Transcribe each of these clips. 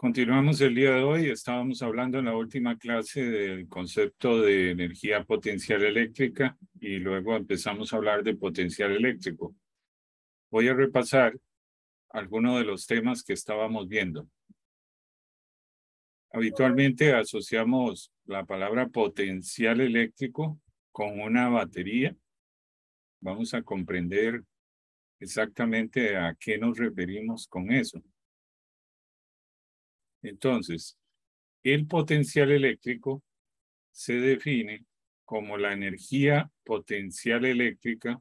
Continuamos el día de hoy. Estábamos hablando en la última clase del concepto de energía potencial eléctrica y luego empezamos a hablar de potencial eléctrico. Voy a repasar algunos de los temas que estábamos viendo. Habitualmente asociamos la palabra potencial eléctrico con una batería. Vamos a comprender exactamente a qué nos referimos con eso. Entonces, el potencial eléctrico se define como la energía potencial eléctrica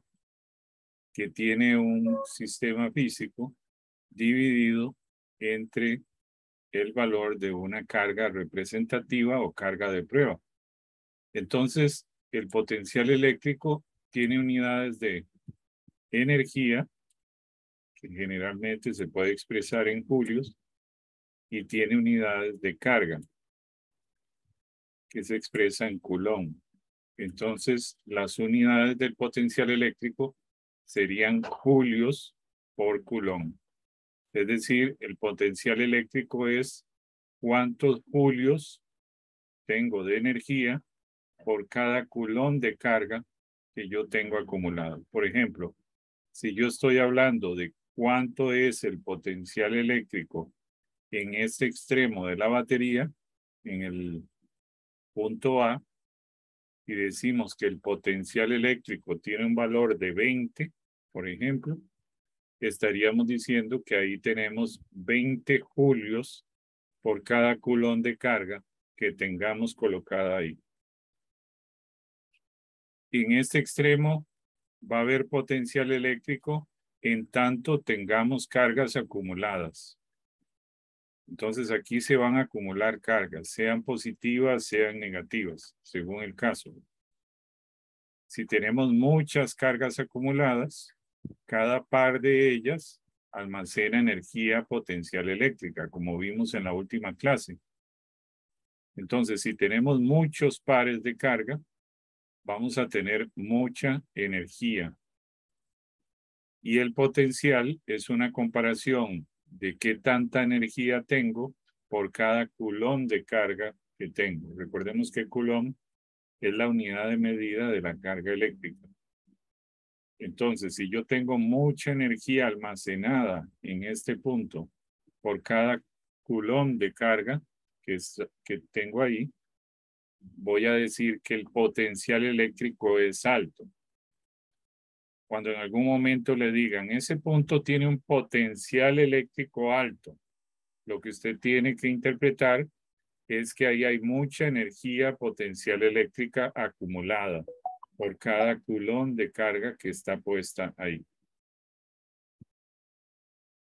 que tiene un sistema físico dividido entre el valor de una carga representativa o carga de prueba. Entonces, el potencial eléctrico tiene unidades de energía, que generalmente se puede expresar en julios, y tiene unidades de carga, que se expresa en coulomb. Entonces, las unidades del potencial eléctrico serían julios por coulomb. Es decir, el potencial eléctrico es cuántos julios tengo de energía por cada coulomb de carga que yo tengo acumulado. Por ejemplo, si yo estoy hablando de cuánto es el potencial eléctrico en este extremo de la batería, en el punto A, y decimos que el potencial eléctrico tiene un valor de 20, por ejemplo, estaríamos diciendo que ahí tenemos 20 julios por cada coulomb de carga que tengamos colocada ahí. En este extremo va a haber potencial eléctrico en tanto tengamos cargas acumuladas. Entonces aquí se van a acumular cargas, sean positivas, sean negativas, según el caso. Si tenemos muchas cargas acumuladas, cada par de ellas almacena energía potencial eléctrica, como vimos en la última clase. Entonces, si tenemos muchos pares de carga, vamos a tener mucha energía. Y el potencial es una comparación de qué tanta energía tengo por cada coulomb de carga que tengo. Recordemos que coulomb es la unidad de medida de la carga eléctrica. Entonces, si yo tengo mucha energía almacenada en este punto por cada coulomb de carga que tengo ahí, voy a decir que el potencial eléctrico es alto. Cuando en algún momento le digan, ese punto tiene un potencial eléctrico alto, lo que usted tiene que interpretar es que ahí hay mucha energía potencial eléctrica acumulada por cada coulomb de carga que está puesta ahí.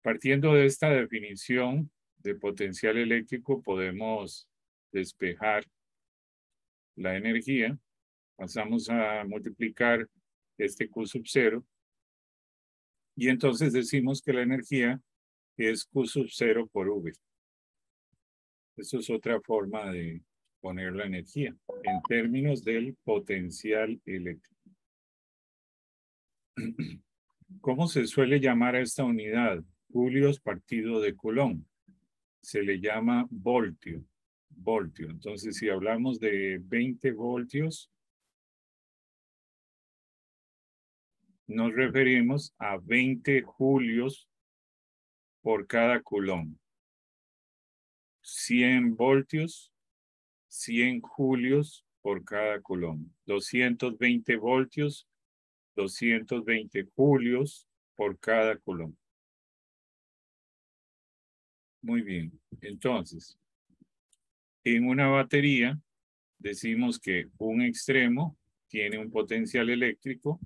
Partiendo de esta definición de potencial eléctrico, podemos despejar la energía. Pasamos a multiplicar este Q sub 0. Y entonces decimos que la energía es Q sub 0 por V. Eso es otra forma de poner la energía en términos del potencial eléctrico. ¿Cómo se suele llamar a esta unidad? Julios partido de coulomb. Se le llama voltio. Voltio. Entonces, si hablamos de 20 voltios, nos referimos a 20 julios por cada coulomb. 100 voltios, 100 julios por cada coulomb. 220 voltios, 220 julios por cada coulomb. Muy bien. Entonces, en una batería decimos que un extremo tiene un potencial eléctrico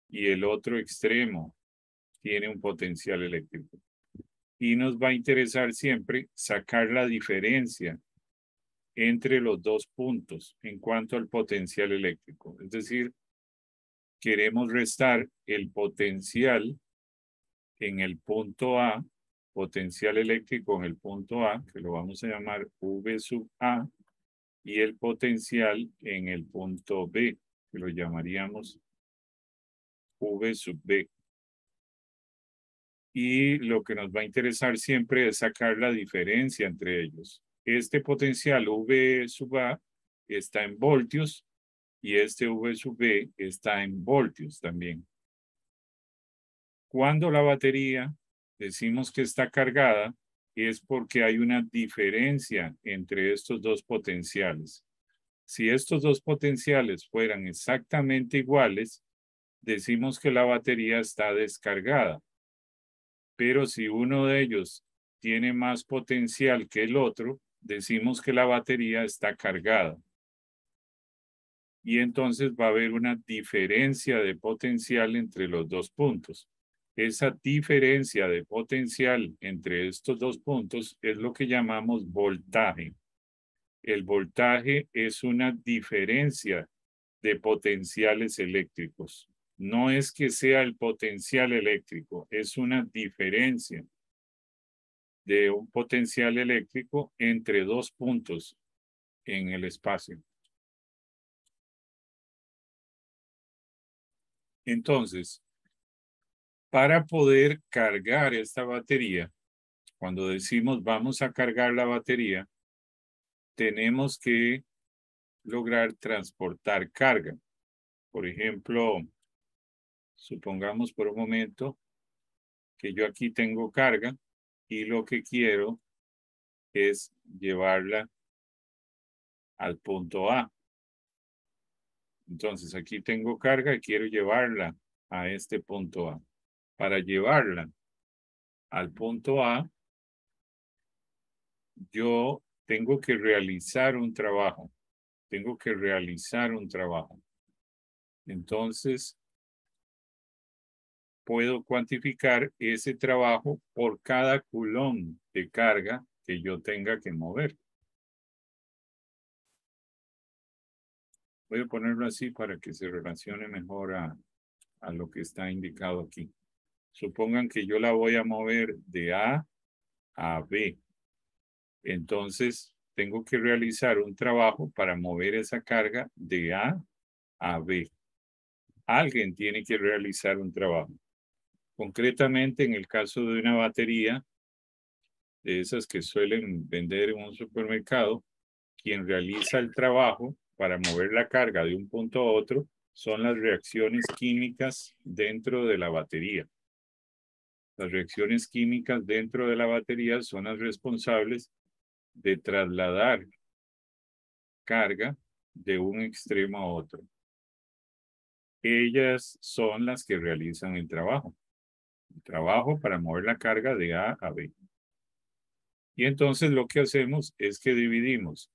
y el otro extremo tiene un potencial eléctrico. Y nos va a interesar siempre sacar la diferencia entre los dos puntos en cuanto al potencial eléctrico. Es decir, queremos restar el potencial en el punto A, potencial eléctrico en el punto A, que lo vamos a llamar V sub A, y el potencial en el punto B, que lo llamaríamos V sub B. Y lo que nos va a interesar siempre es sacar la diferencia entre ellos. Este potencial V sub A está en voltios y este V sub B está en voltios también. Cuando la batería decimos que está cargada, es porque hay una diferencia entre estos dos potenciales. Si estos dos potenciales fueran exactamente iguales, decimos que la batería está descargada. Pero si uno de ellos tiene más potencial que el otro, decimos que la batería está cargada. Y entonces va a haber una diferencia de potencial entre los dos puntos. Esa diferencia de potencial entre estos dos puntos es lo que llamamos voltaje. El voltaje es una diferencia de potenciales eléctricos. No es que sea el potencial eléctrico, es una diferencia de un potencial eléctrico entre dos puntos en el espacio. Entonces, para poder cargar esta batería, cuando decimos vamos a cargar la batería, tenemos que lograr transportar carga. Por ejemplo, supongamos por un momento que yo aquí tengo carga y lo que quiero es llevarla al punto A. Entonces aquí tengo carga y quiero llevarla a este punto A. Para llevarla al punto A, yo tengo que realizar un trabajo. Tengo que realizar un trabajo. Entonces, puedo cuantificar ese trabajo por cada coulomb de carga que yo tenga que mover. Voy a ponerlo así para que se relacione mejor a lo que está indicado aquí. Supongan que yo la voy a mover de A a B. Entonces, tengo que realizar un trabajo para mover esa carga de A a B. Alguien tiene que realizar un trabajo. Concretamente, en el caso de una batería, de esas que suelen vender en un supermercado, quien realiza el trabajo para mover la carga de un punto a otro son las reacciones químicas dentro de la batería. Las reacciones químicas dentro de la batería son las responsables de trasladar carga de un extremo a otro. Ellas son las que realizan el trabajo para mover la carga de A a B. Y entonces lo que hacemos es que dividimos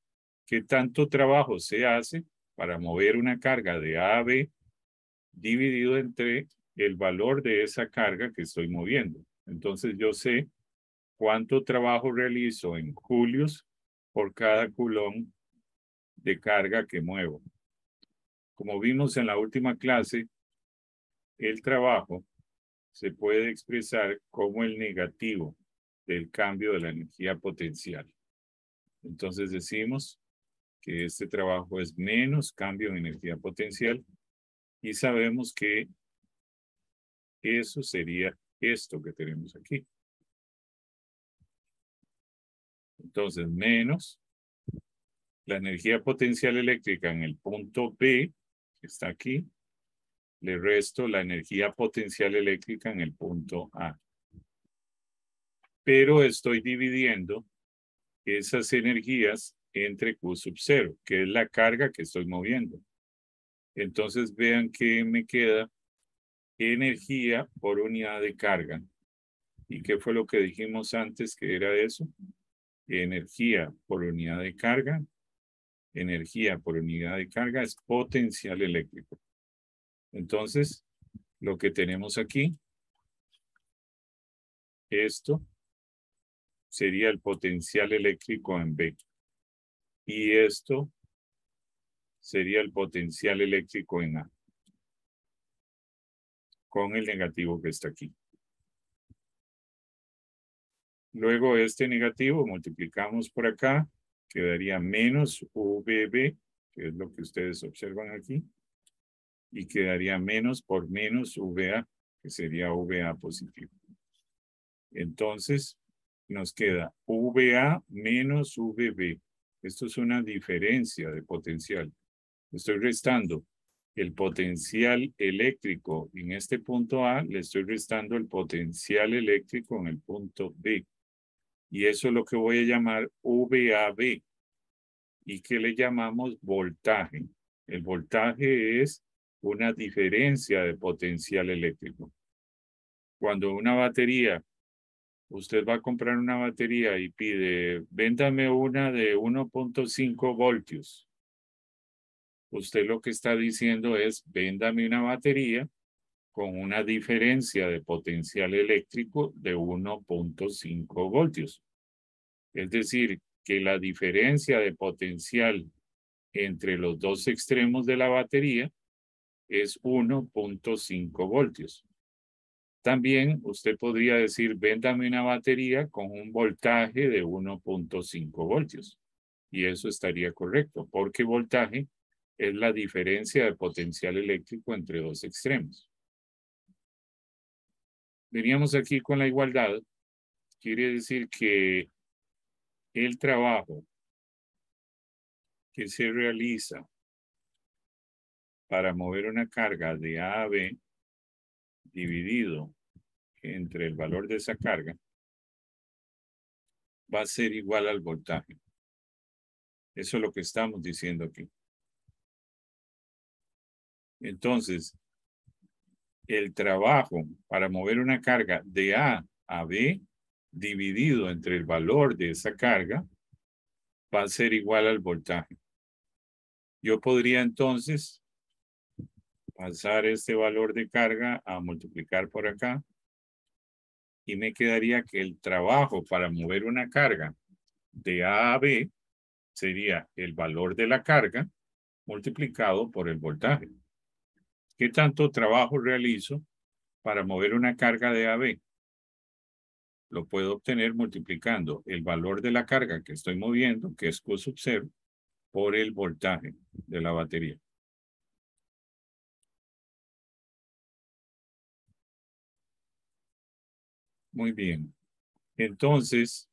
qué tanto trabajo se hace para mover una carga de A a B dividido entre el valor de esa carga que estoy moviendo. Entonces yo sé cuánto trabajo realizo en julios por cada coulomb de carga que muevo. Como vimos en la última clase, el trabajo se puede expresar como el negativo del cambio de la energía potencial. Entonces decimos que este trabajo es menos cambio en energía potencial y sabemos que eso sería esto que tenemos aquí. Entonces, menos la energía potencial eléctrica en el punto B, que está aquí, le resto la energía potencial eléctrica en el punto A. Pero estoy dividiendo esas energías entre Q sub 0, que es la carga que estoy moviendo. Entonces vean que me queda energía por unidad de carga. ¿Y qué fue lo que dijimos antes que era eso? Energía por unidad de carga. Energía por unidad de carga es potencial eléctrico. Entonces, lo que tenemos aquí, esto sería el potencial eléctrico en B. Y esto sería el potencial eléctrico en A, con el negativo que está aquí. Luego este negativo multiplicamos por acá, quedaría menos VB, que es lo que ustedes observan aquí, y quedaría menos por menos VA, que sería VA positivo. Entonces, nos queda VA menos VB. Esto es una diferencia de potencial. Estoy restando el potencial eléctrico en este punto A, le estoy restando el potencial eléctrico en el punto B. Y eso es lo que voy a llamar VAB. ¿Y qué le llamamos voltaje? El voltaje es una diferencia de potencial eléctrico. Cuando una batería, usted va a comprar una batería y pide, véndame una de 1.5 voltios. Usted lo que está diciendo es, véndame una batería con una diferencia de potencial eléctrico de 1.5 voltios. Es decir, que la diferencia de potencial entre los dos extremos de la batería es 1.5 voltios. También usted podría decir, véndame una batería con un voltaje de 1.5 voltios. Y eso estaría correcto, porque voltaje es la diferencia de potencial eléctrico entre dos extremos. Veníamos aquí con la igualdad. Quiere decir que el trabajo que se realiza para mover una carga de A a B dividido entre el valor de esa carga va a ser igual al voltaje. Eso es lo que estamos diciendo aquí. Entonces, el trabajo para mover una carga de A a B dividido entre el valor de esa carga va a ser igual al voltaje. Yo podría entonces pasar este valor de carga a multiplicar por acá y me quedaría que el trabajo para mover una carga de A a B sería el valor de la carga multiplicado por el voltaje. ¿Qué tanto trabajo realizo para mover una carga de A a B? Lo puedo obtener multiplicando el valor de la carga que estoy moviendo, que es Q sub 0, por el voltaje de la batería. Muy bien. Entonces,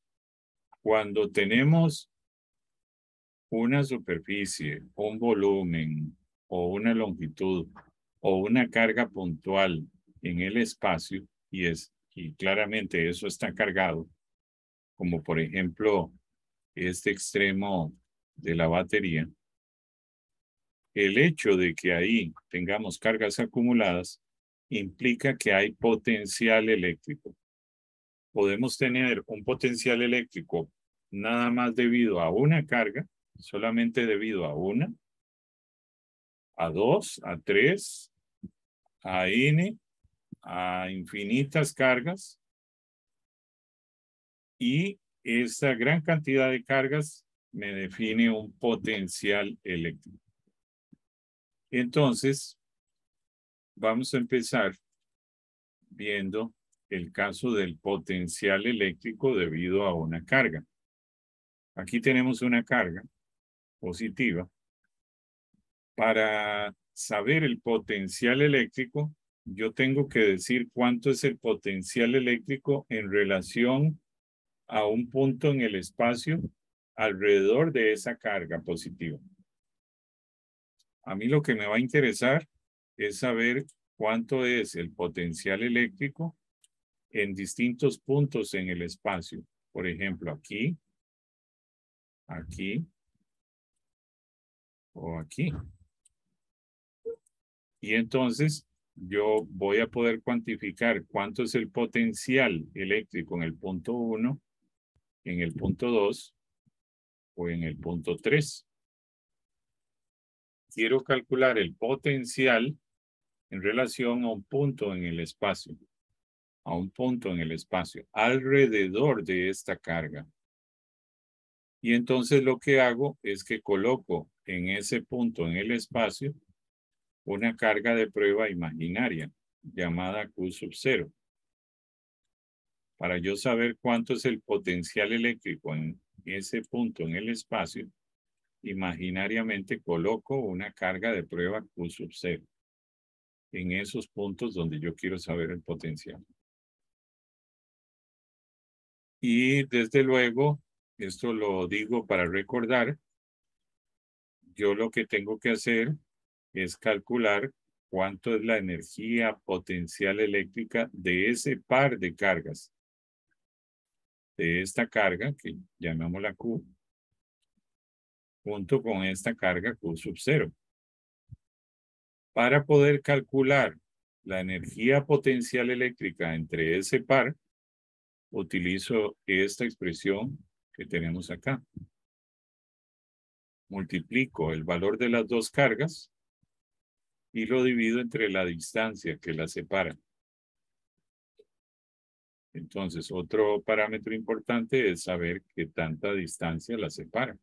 cuando tenemos una superficie, un volumen o una longitud o una carga puntual en el espacio, y claramente eso está cargado, como por ejemplo este extremo de la batería, el hecho de que ahí tengamos cargas acumuladas implica que hay potencial eléctrico. Podemos tener un potencial eléctrico nada más debido a una carga, solamente debido a una, a dos, a tres, a n, a infinitas cargas, y esa gran cantidad de cargas me define un potencial eléctrico. Entonces, vamos a empezar viendo el caso del potencial eléctrico debido a una carga. Aquí tenemos una carga positiva. Para saber el potencial eléctrico, yo tengo que decir cuánto es el potencial eléctrico en relación a un punto en el espacio alrededor de esa carga positiva. A mí lo que me va a interesar es saber cuánto es el potencial eléctrico en distintos puntos en el espacio. Por ejemplo, aquí, aquí o aquí. Y entonces yo voy a poder cuantificar cuánto es el potencial eléctrico en el punto 1, en el punto 2 o en el punto 3. Quiero calcular el potencial en relación a un punto en el espacio, a un punto en el espacio, alrededor de esta carga. Y entonces lo que hago es que coloco en ese punto en el espacio una carga de prueba imaginaria llamada Q sub 0. Para yo saber cuánto es el potencial eléctrico en ese punto en el espacio, imaginariamente coloco una carga de prueba Q sub 0 en esos puntos donde yo quiero saber el potencial. Y desde luego, esto lo digo para recordar, yo lo que tengo que hacer es calcular cuánto es la energía potencial eléctrica de ese par de cargas. De esta carga, que llamémosla Q, junto con esta carga Q sub 0. Para poder calcular la energía potencial eléctrica entre ese par, utilizo esta expresión que tenemos acá. Multiplico el valor de las dos cargas y lo divido entre la distancia que las separa. Entonces, otro parámetro importante es saber qué tanta distancia las separa.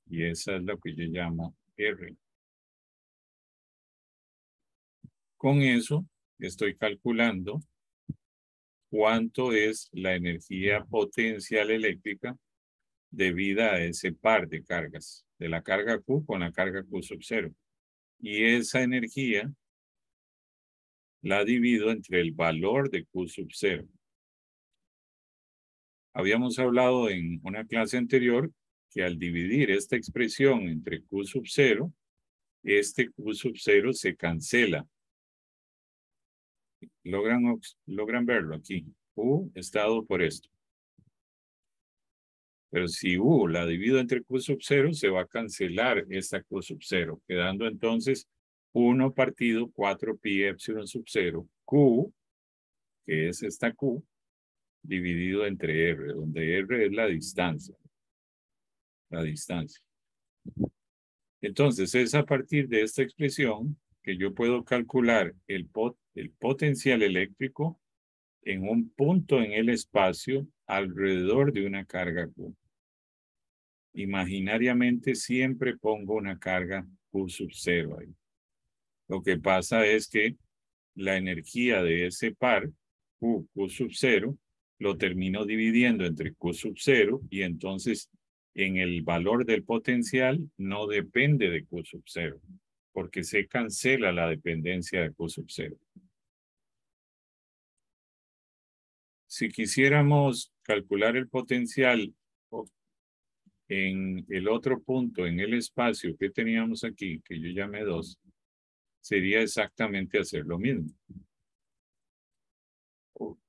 Y esa es lo que yo llamo R. Con eso, estoy calculando cuánto es la energía potencial eléctrica debida a ese par de cargas, de la carga Q con la carga Q sub 0. Y esa energía la divido entre el valor de Q sub 0. Habíamos hablado en una clase anterior que al dividir esta expresión entre Q sub 0, este Q sub 0 se cancela. Logran verlo aquí. U está dado por esto. Pero si U la divido entre Q sub 0, se va a cancelar esta Q sub 0, quedando entonces 1 partido 4 pi epsilon sub 0, Q, que es esta Q, dividido entre R, donde R es la distancia. La distancia. Entonces, es a partir de esta expresión que yo puedo calcular el potencial eléctrico en un punto en el espacio alrededor de una carga Q. Imaginariamente siempre pongo una carga Q sub 0 ahí. Lo que pasa es que la energía de ese par, Q sub 0, lo termino dividiendo entre Q sub 0 y entonces en el valor del potencial no depende de Q sub 0, porque se cancela la dependencia de Q sub 0. Si quisiéramos calcular el potencial en el otro punto, en el espacio que teníamos aquí, que yo llamé 2, sería exactamente hacer lo mismo.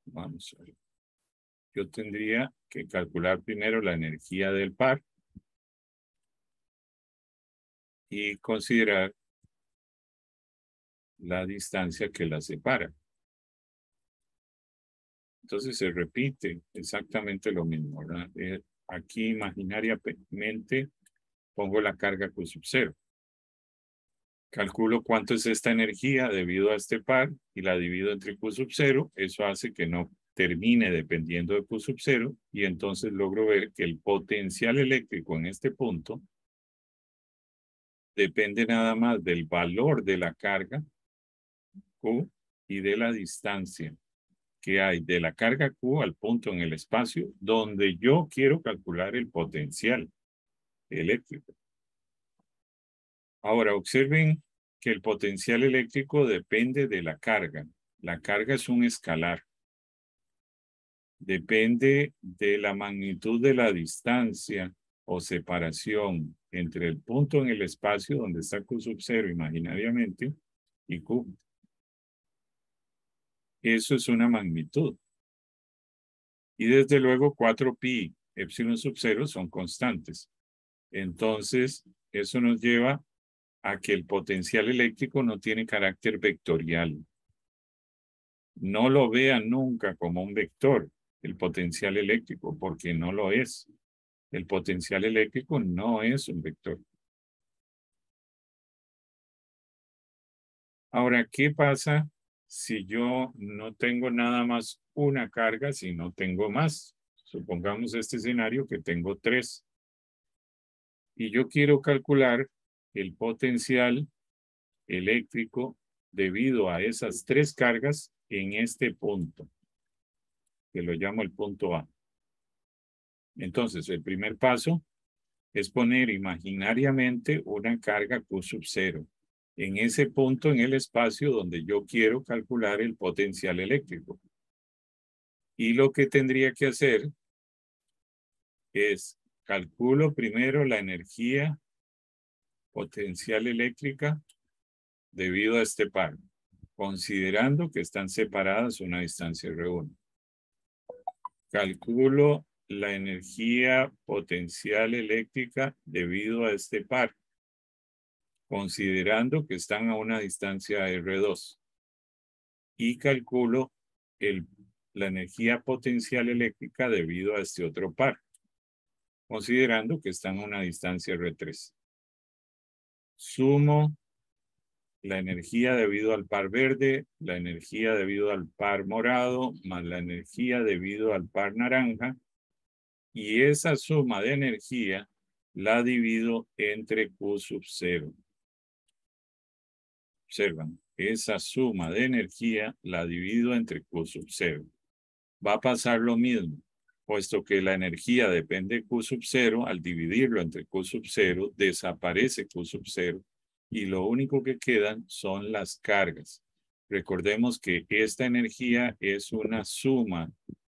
Vamos a ver. Yo tendría que calcular primero la energía del par y considerar la distancia que la separa. Entonces se repite exactamente lo mismo, ¿verdad? Aquí imaginariamente pongo la carga Q sub 0. Calculo cuánto es esta energía debido a este par y la divido entre Q sub 0. Eso hace que no termine dependiendo de Q sub 0 y entonces logro ver que el potencial eléctrico en este punto depende nada más del valor de la carga Q y de la distancia que hay de la carga Q al punto en el espacio donde yo quiero calcular el potencial eléctrico. Ahora, observen que el potencial eléctrico depende de la carga. La carga es un escalar. Depende de la magnitud de la distancia o separación entre el punto en el espacio donde está Q sub 0 imaginariamente y Q. Eso es una magnitud. Y desde luego 4 pi epsilon sub 0 son constantes. Entonces, eso nos lleva a que el potencial eléctrico no tiene carácter vectorial. No lo vean nunca como un vector, el potencial eléctrico, porque no lo es. El potencial eléctrico no es un vector. Ahora, ¿qué pasa si yo no tengo nada más una carga, si no tengo más? Supongamos este escenario que tengo 3. Y yo quiero calcular el potencial eléctrico debido a esas 3 cargas en este punto, que lo llamo el punto A. Entonces, el primer paso es poner imaginariamente una carga Q sub 0 en ese punto en el espacio donde yo quiero calcular el potencial eléctrico. Y lo que tendría que hacer es calculo primero la energía potencial eléctrica debido a este par, considerando que están separadas una distancia R1. Calculo la energía potencial eléctrica debido a este par, considerando que están a una distancia R2. Y calculo la energía potencial eléctrica debido a este otro par, considerando que están a una distancia R3. Sumo la energía debido al par verde, la energía debido al par morado, más la energía debido al par naranja, y esa suma de energía la divido entre Q sub 0. Observan, esa suma de energía la divido entre Q sub 0. Va a pasar lo mismo, puesto que la energía depende de Q sub 0, al dividirlo entre Q sub 0, desaparece Q sub 0 y lo único que quedan son las cargas. Recordemos que esta energía es una suma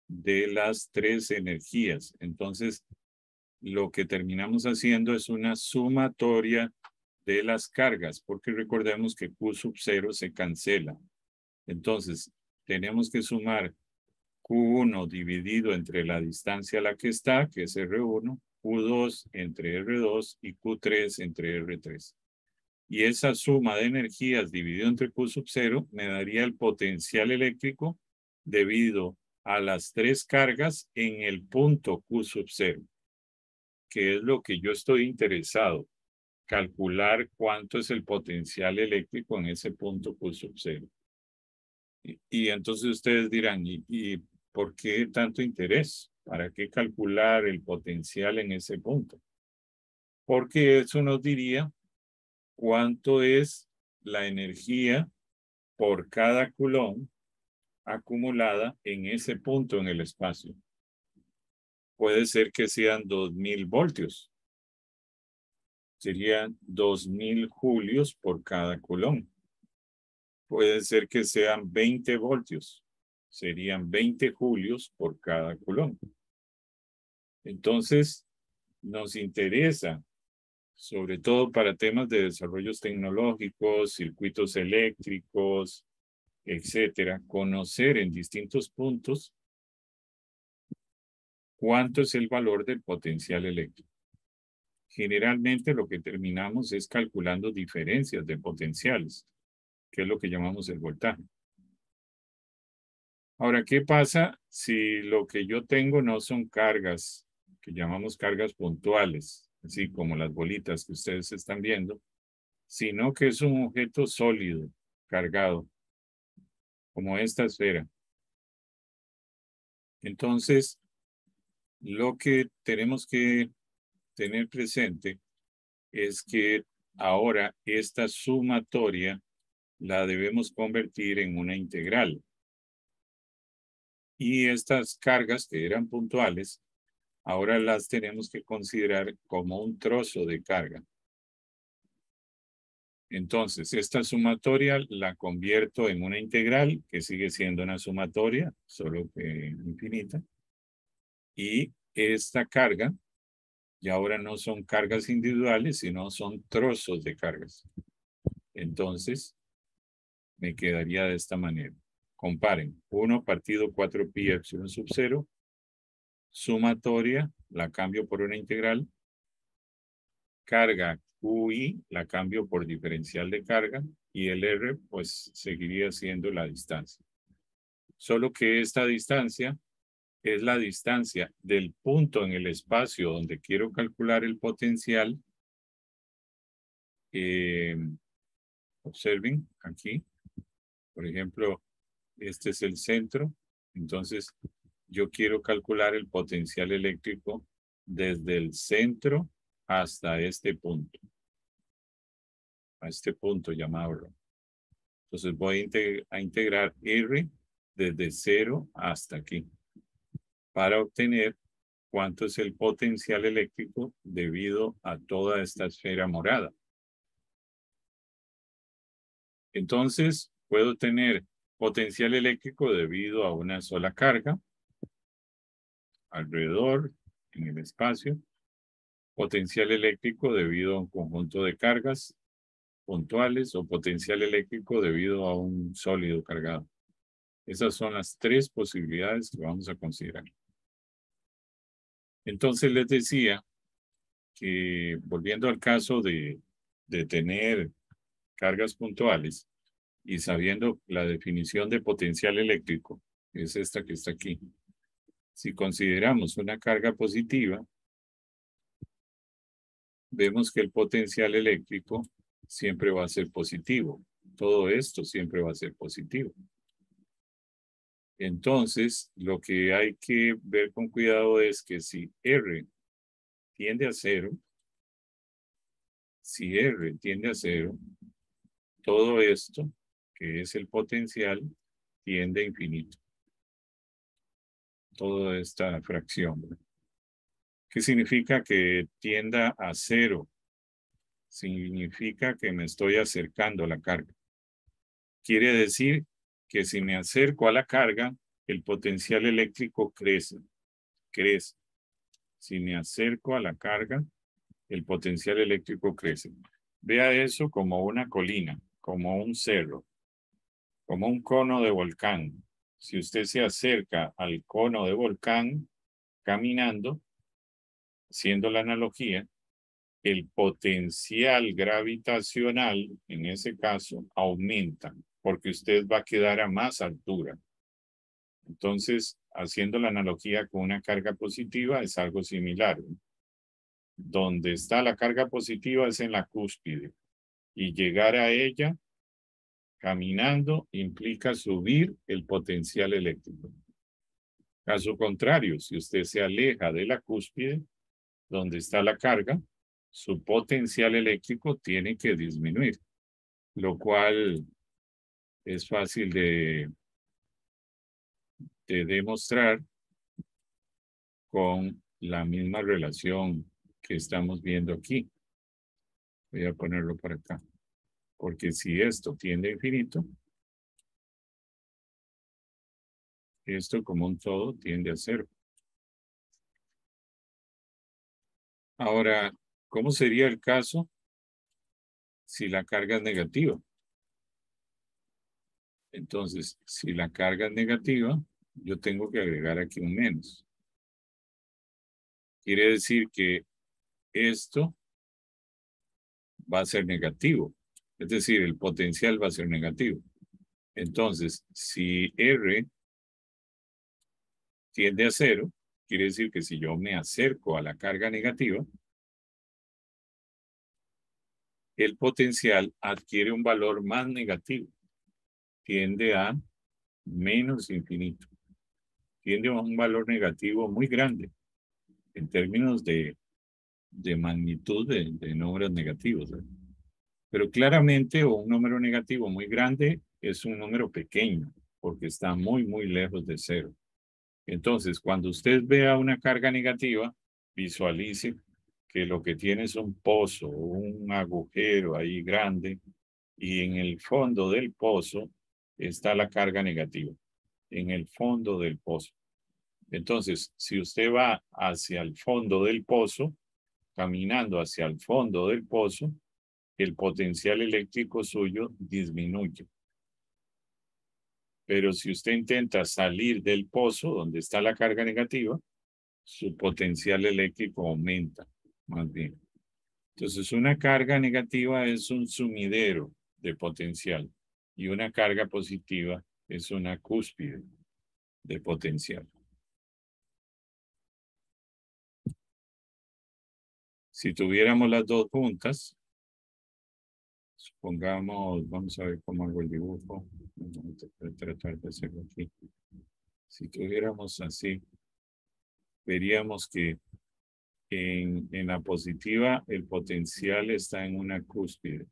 de las tres energías. Entonces, lo que terminamos haciendo es una sumatoria de las cargas, porque recordemos que Q sub 0 se cancela. Entonces, tenemos que sumar Q1 dividido entre la distancia a la que está, que es R1, Q2 entre R2 y Q3 entre R3. Y esa suma de energías dividido entre Q sub 0 me daría el potencial eléctrico debido a las tres cargas en el punto Q sub 0, que es lo que yo estoy interesado, calcular cuánto es el potencial eléctrico en ese punto Q sub 0. Y entonces ustedes dirán, ¿y por qué tanto interés? ¿Para qué calcular el potencial en ese punto? Porque eso nos diría cuánto es la energía por cada coulomb acumulada en ese punto en el espacio. Puede ser que sean 2000 voltios. Serían 2000 julios por cada coulomb. Puede ser que sean 20 voltios. Serían 20 julios por cada coulomb. Entonces, nos interesa, sobre todo para temas de desarrollos tecnológicos, circuitos eléctricos, etcétera, conocer en distintos puntos cuánto es el valor del potencial eléctrico. Generalmente lo que terminamos es calculando diferencias de potenciales, que es lo que llamamos el voltaje. Ahora, ¿qué pasa si lo que yo tengo no son cargas, que llamamos cargas puntuales, así como las bolitas que ustedes están viendo, sino que es un objeto sólido, cargado, como esta esfera? Entonces, lo que tenemos que tener presente es que ahora esta sumatoria la debemos convertir en una integral. Y estas cargas que eran puntuales, ahora las tenemos que considerar como un trozo de carga. Entonces, esta sumatoria la convierto en una integral, que sigue siendo una sumatoria, solo que infinita. Y esta carga, y ahora no son cargas individuales, sino son trozos de cargas. Entonces, me quedaría de esta manera. Comparen, 1 partido 4 pi epsilon sub 0, sumatoria, la cambio por una integral, carga QI, la cambio por diferencial de carga, y el R, pues, seguiría siendo la distancia. Solo que esta distancia es la distancia del punto en el espacio donde quiero calcular el potencial. Observen aquí, por ejemplo, este es el centro. Entonces, yo quiero calcular el potencial eléctrico desde el centro hasta este punto. A este punto llamado R. Entonces voy a integrar R desde 0 hasta aquí para obtener cuánto es el potencial eléctrico debido a toda esta esfera morada. Entonces puedo tener potencial eléctrico debido a una sola carga alrededor en el espacio. Potencial eléctrico debido a un conjunto de cargas puntuales o potencial eléctrico debido a un sólido cargado. Esas son las tres posibilidades que vamos a considerar. Entonces les decía que volviendo al caso de tener cargas puntuales y sabiendo la definición de potencial eléctrico, es esta que está aquí. Si consideramos una carga positiva, vemos que el potencial eléctrico siempre va a ser positivo. Todo esto siempre va a ser positivo. Entonces, lo que hay que ver con cuidado es que si R tiende a cero, si R tiende a cero, todo esto, que es el potencial, tiende a infinito. Toda esta fracción. ¿Qué significa que tienda a cero? Significa que me estoy acercando a la carga. Quiere decir que si me acerco a la carga, el potencial eléctrico crece. Si me acerco a la carga, el potencial eléctrico crece. Vea eso como una colina, como un cerro, como un cono de volcán. Si usted se acerca al cono de volcán caminando, haciendo la analogía, el potencial gravitacional, en ese caso, aumenta, porque usted va a quedar a más altura. Entonces, haciendo la analogía con una carga positiva, es algo similar. Donde está la carga positiva es en la cúspide, y llegar a ella caminando implica subir el potencial eléctrico. Caso contrario, si usted se aleja de la cúspide, donde está la carga, su potencial eléctrico tiene que disminuir, lo cual es fácil de demostrar con la misma relación que estamos viendo aquí. Voy a ponerlo por acá, porque si esto tiende a infinito, esto como un todo tiende a cero. Ahora, ¿cómo sería el caso si la carga es negativa? Entonces, si la carga es negativa, yo tengo que agregar aquí un menos. Quiere decir que esto va a ser negativo. Es decir, el potencial va a ser negativo. Entonces, si R tiende a cero, quiere decir que si yo me acerco a la carga negativa, el potencial adquiere un valor más negativo. Tiende a menos infinito. Tiende a un valor negativo muy grande en términos de magnitud de números negativos, ¿verdad? Pero claramente un número negativo muy grande es un número pequeño porque está muy, muy lejos de cero. Entonces, cuando usted vea una carga negativa, visualice que lo que tiene es un pozo, un agujero ahí grande, y en el fondo del pozo está la carga negativa, en el fondo del pozo. Entonces, si usted va hacia el fondo del pozo, caminando hacia el fondo del pozo, el potencial eléctrico suyo disminuye. Pero si usted intenta salir del pozo donde está la carga negativa, su potencial eléctrico aumenta, más bien. Entonces, una carga negativa es un sumidero de potencial y una carga positiva es una cúspide de potencial. Si tuviéramos las dos juntas, supongamos, vamos a ver cómo hago el dibujo. Vamos a tratar de hacerlo aquí. Si tuviéramos así, veríamos que en la positiva el potencial está en una cúspide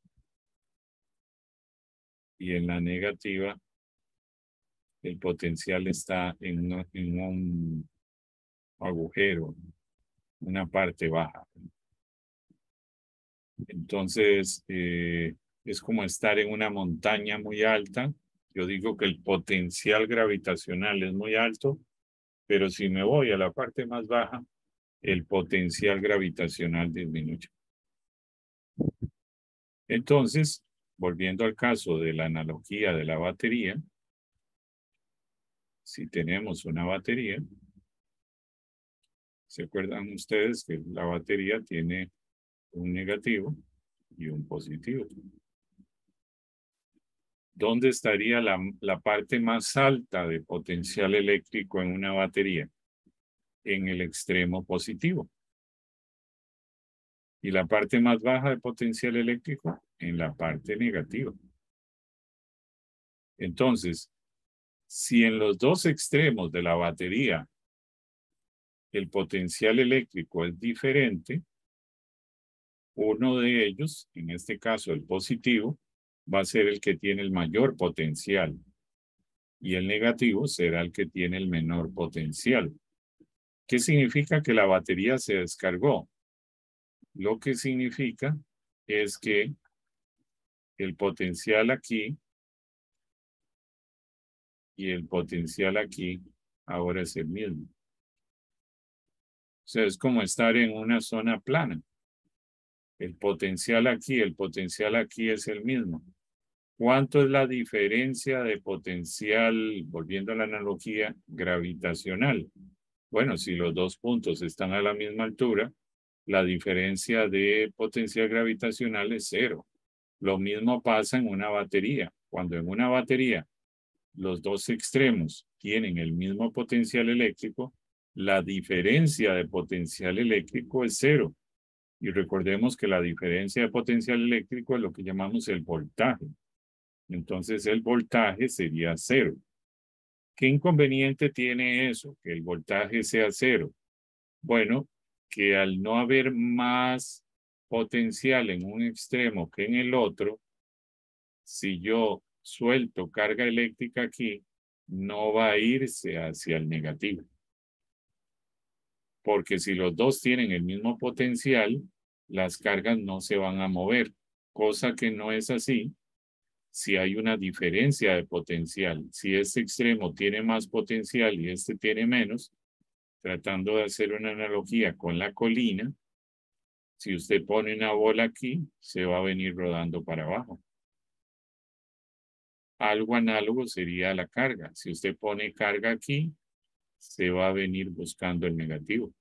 y en la negativa el potencial está en un agujero, una parte baja. Entonces, es como estar en una montaña muy alta. Yo digo que el potencial gravitacional es muy alto, pero si me voy a la parte más baja, el potencial gravitacional disminuye. Entonces, volviendo al caso de la analogía de la batería, si tenemos una batería, ¿se acuerdan ustedes que la batería tiene un negativo y un positivo? ¿Dónde estaría la parte más alta de potencial eléctrico en una batería? En el extremo positivo. ¿Y la parte más baja de potencial eléctrico? En la parte negativa. Entonces, si en los dos extremos de la batería el potencial eléctrico es diferente, uno de ellos, en este caso el positivo, va a ser el que tiene el mayor potencial y el negativo será el que tiene el menor potencial. ¿Qué significa que la batería se descargó? Lo que significa es que el potencial aquí y el potencial aquí ahora es el mismo. O sea, es como estar en una zona plana. El potencial aquí es el mismo. ¿Cuánto es la diferencia de potencial, volviendo a la analogía, gravitacional? Bueno, si los dos puntos están a la misma altura, la diferencia de potencial gravitacional es cero. Lo mismo pasa en una batería. Cuando en una batería los dos extremos tienen el mismo potencial eléctrico, la diferencia de potencial eléctrico es cero. Y recordemos que la diferencia de potencial eléctrico es lo que llamamos el voltaje. Entonces el voltaje sería cero. ¿Qué inconveniente tiene eso? Que el voltaje sea cero. Bueno, que al no haber más potencial en un extremo que en el otro, si yo suelto carga eléctrica aquí, no va a irse hacia el negativo. Porque si los dos tienen el mismo potencial, las cargas no se van a mover, cosa que no es así si hay una diferencia de potencial. Si este extremo tiene más potencial y este tiene menos, tratando de hacer una analogía con la colina, si usted pone una bola aquí, se va a venir rodando para abajo. Algo análogo sería la carga. Si usted pone carga aquí, se va a venir buscando el negativo.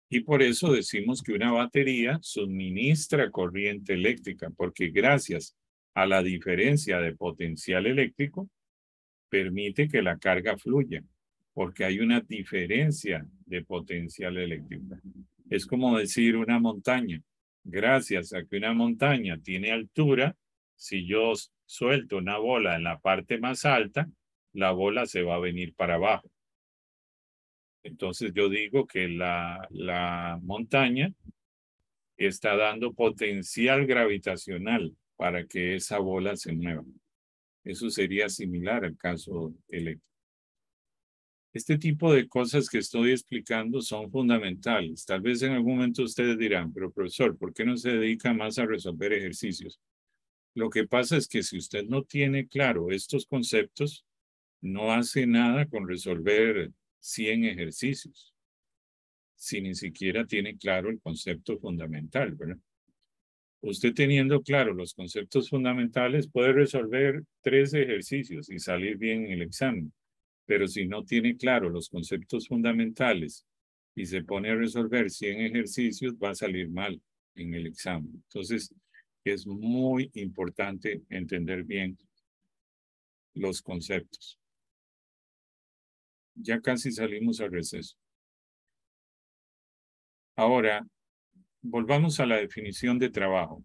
Y por eso decimos que una batería suministra corriente eléctrica, porque gracias a la diferencia de potencial eléctrico, permite que la carga fluya, porque hay una diferencia de potencial eléctrico. Es como decir una montaña. Gracias a que una montaña tiene altura, si yo suelto una bola en la parte más alta, la bola se va a venir para abajo. Entonces yo digo que la montaña está dando potencial gravitacional para que esa bola se mueva. Eso sería similar al caso eléctrico. Este tipo de cosas que estoy explicando son fundamentales. Tal vez en algún momento ustedes dirán, pero profesor, ¿por qué no se dedica más a resolver ejercicios? Lo que pasa es que si usted no tiene claro estos conceptos, no hace nada con resolver 100 ejercicios, si ni siquiera tiene claro el concepto fundamental, ¿verdad? Usted teniendo claro los conceptos fundamentales puede resolver 3 ejercicios y salir bien en el examen. Pero si no tiene claro los conceptos fundamentales y se pone a resolver 100 ejercicios, va a salir mal en el examen. Entonces, es muy importante entender bien los conceptos. Ya casi salimos al receso. Ahora, volvamos a la definición de trabajo.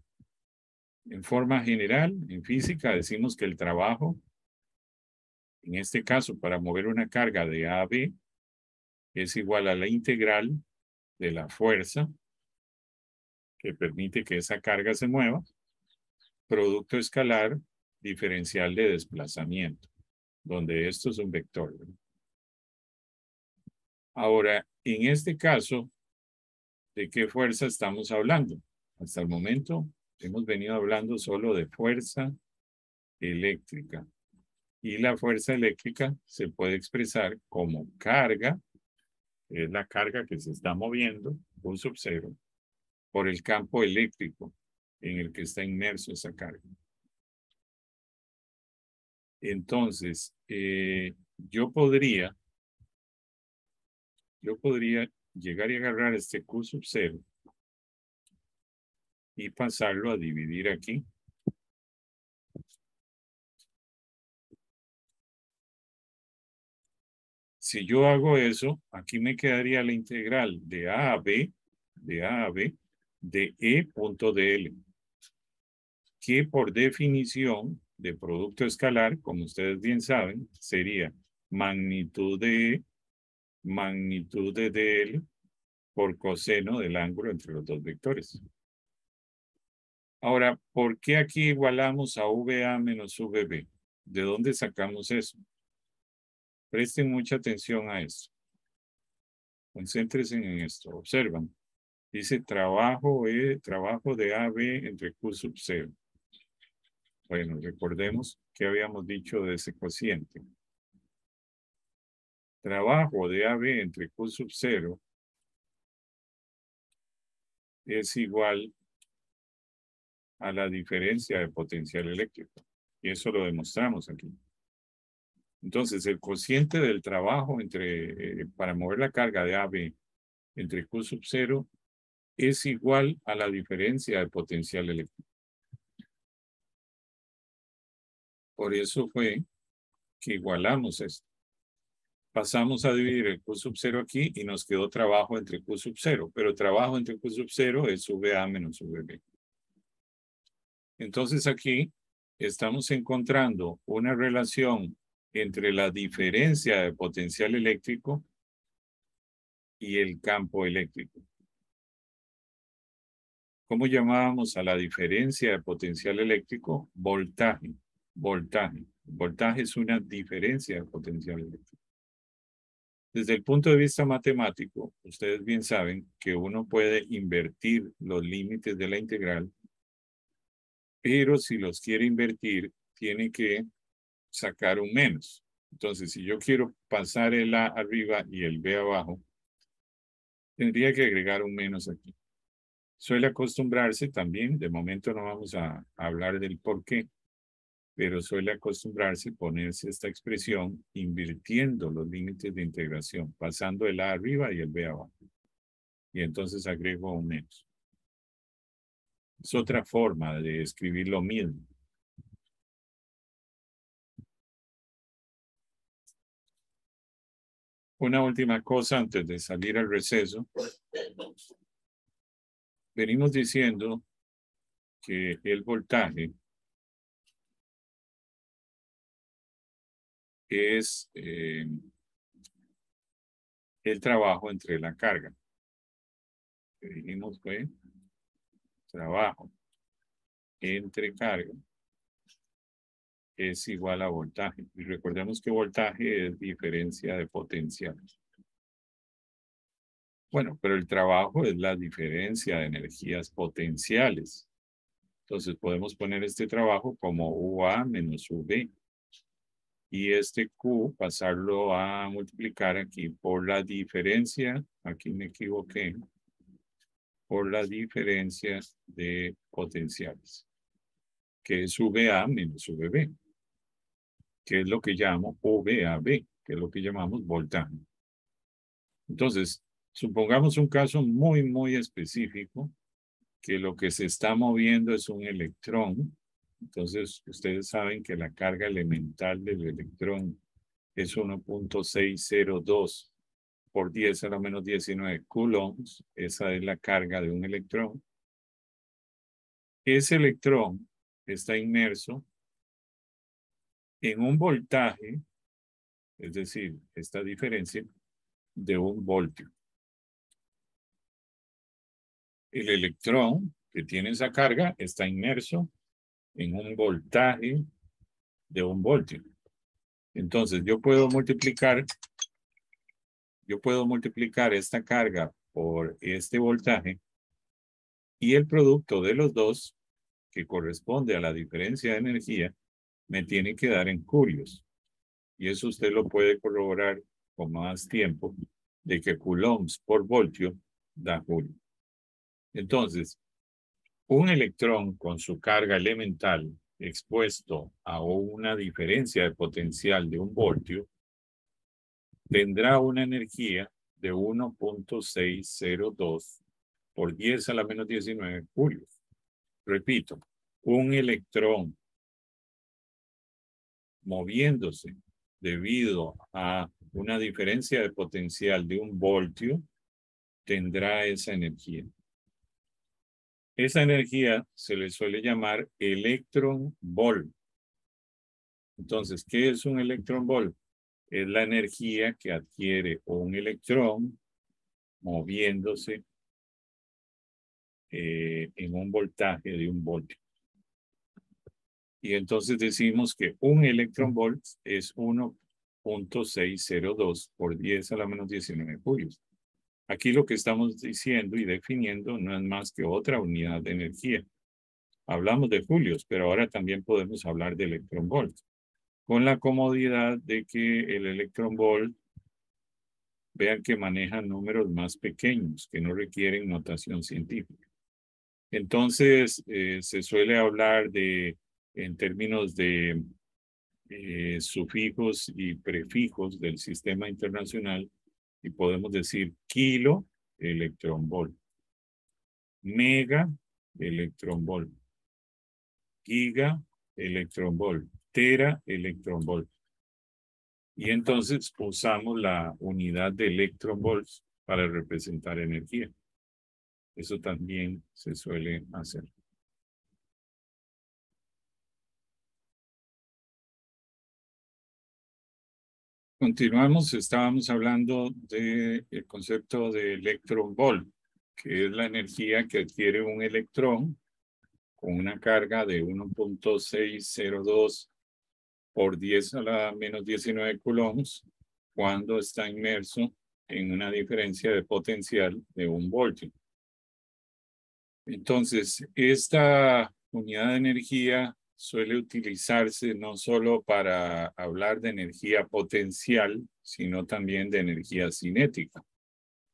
En forma general, en física, decimos que el trabajo, en este caso, para mover una carga de A a B, es igual a la integral de la fuerza que permite que esa carga se mueva, producto escalar diferencial de desplazamiento, donde esto es un vector. Ahora, en este caso, ¿de qué fuerza estamos hablando? Hasta el momento hemos venido hablando solo de fuerza eléctrica. Y la fuerza eléctrica se puede expresar como carga es la carga que se está moviendo, Q sub 0, por el campo eléctrico en el que está inmerso esa carga. Entonces, yo podría llegar y agarrar este Q sub 0 y pasarlo a dividir aquí. Si yo hago eso, aquí me quedaría la integral de A a B, de E punto dl, que por definición de producto escalar, como ustedes bien saben, sería magnitud de E, magnitud de dl por coseno del ángulo entre los dos vectores. Ahora, ¿por qué aquí igualamos a VA menos VB? ¿De dónde sacamos eso? Presten mucha atención a esto. Concéntrense en esto. Observan. Dice trabajo de AB entre Q sub 0. Bueno, recordemos que habíamos dicho de ese cociente. Trabajo de AB entre Q sub 0 es igual a la diferencia de potencial eléctrico. Y eso lo demostramos aquí. Entonces, el cociente del trabajo para mover la carga de AB entre Q sub 0 es igual a la diferencia de potencial eléctrico. Por eso fue que igualamos esto. Pasamos a dividir el Q sub 0 aquí y nos quedó trabajo entre Q sub 0, pero trabajo entre Q sub 0 es VA menos VB. Entonces aquí estamos encontrando una relación entre la diferencia de potencial eléctrico y el campo eléctrico. ¿Cómo llamábamos a la diferencia de potencial eléctrico? Voltaje. Voltaje. Voltaje es una diferencia de potencial eléctrico. Desde el punto de vista matemático, ustedes bien saben que uno puede invertir los límites de la integral, pero si los quiere invertir, tiene que sacar un menos. Entonces, si yo quiero pasar el A arriba y el B abajo, tendría que agregar un menos aquí. Suele acostumbrarse también, de momento no vamos a hablar del por qué, pero suele acostumbrarse ponerse esta expresión invirtiendo los límites de integración, pasando el A arriba y el B abajo. Y entonces agrego un menos. Es otra forma de escribir lo mismo. Una última cosa antes de salir al receso. Venimos diciendo que el voltaje es el trabajo entre la carga. Que dijimos fue trabajo entre carga es igual a voltaje. Y recordemos que voltaje es diferencia de potencial. Bueno, pero el trabajo es la diferencia de energías potenciales. Entonces podemos poner este trabajo como UA menos UB. Y este Q pasarlo a multiplicar aquí por la diferencia, aquí me equivoqué, por la diferencia de potenciales, que es VA menos VB, que es lo que llamo VAB, que es lo que llamamos voltaje. Entonces, supongamos un caso muy, muy específico, que lo que se está moviendo es un electrón. Entonces, ustedes saben que la carga elemental del electrón es 1.602 por 10 a la menos 19 coulombs. Esa es la carga de un electrón. Ese electrón está inmerso en un voltaje, es decir, esta diferencia de 1 voltio. El electrón que tiene esa carga está inmerso en un voltaje de 1 voltio. Entonces, yo puedo multiplicar esta carga por este voltaje y el producto de los dos, que corresponde a la diferencia de energía, me tiene que dar en julios. Y eso usted lo puede corroborar con más tiempo de que coulombs por voltio da joule. Entonces, un electrón con su carga elemental expuesto a una diferencia de potencial de 1 voltio tendrá una energía de 1.602 por 10 a la menos 19 julios. Repito, un electrón moviéndose debido a una diferencia de potencial de 1 voltio tendrá esa energía. Esa energía se le suele llamar electronvolt. Entonces, ¿qué es un electronvolt? Es la energía que adquiere un electrón moviéndose en un voltaje de 1 voltio. Y entonces decimos que un electronvolt es 1.602 por 10 a la menos 19 julios. Aquí lo que estamos diciendo y definiendo no es más que otra unidad de energía. Hablamos de julios, pero ahora también podemos hablar de electronvolt, con la comodidad de que el electronvolt, vean que maneja números más pequeños que no requieren notación científica. Entonces, se suele hablar en términos de sufijos y prefijos del sistema internacional, y podemos decir kilo electronvolt, mega electronvolt, giga electronvolt, tera electronvolt. Y entonces usamos la unidad de electronvolts para representar energía. Eso también se suele hacer. Continuamos, estábamos hablando del concepto de electronvolt, que es la energía que adquiere un electrón con una carga de 1.602 por 10 a la menos 19 coulombs cuando está inmerso en una diferencia de potencial de 1 voltio. Entonces, esta unidad de energía suele utilizarse no solo para hablar de energía potencial, sino también de energía cinética.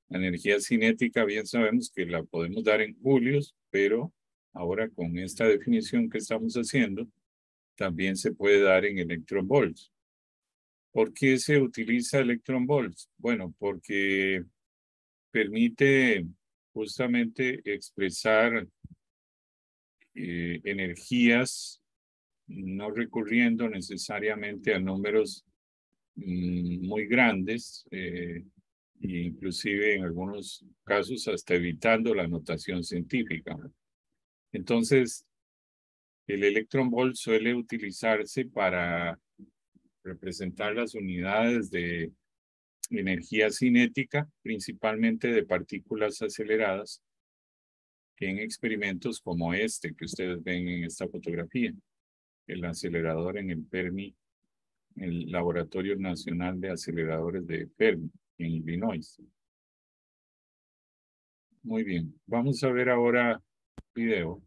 La energía cinética, bien sabemos que la podemos dar en julios, pero ahora con esta definición que estamos haciendo, también se puede dar en electronvolts. ¿Por qué se utiliza electronvolts? Bueno, porque permite justamente expresar energías no recurriendo necesariamente a números muy grandes, e inclusive en algunos casos hasta evitando la notación científica. Entonces, el electronvolt suele utilizarse para representar las unidades de energía cinética, principalmente de partículas aceleradas, en experimentos como este que ustedes ven en esta fotografía, el acelerador en el Fermi, el Laboratorio Nacional de Aceleradores de Fermi, en Illinois. Muy bien, vamos a ver ahora video.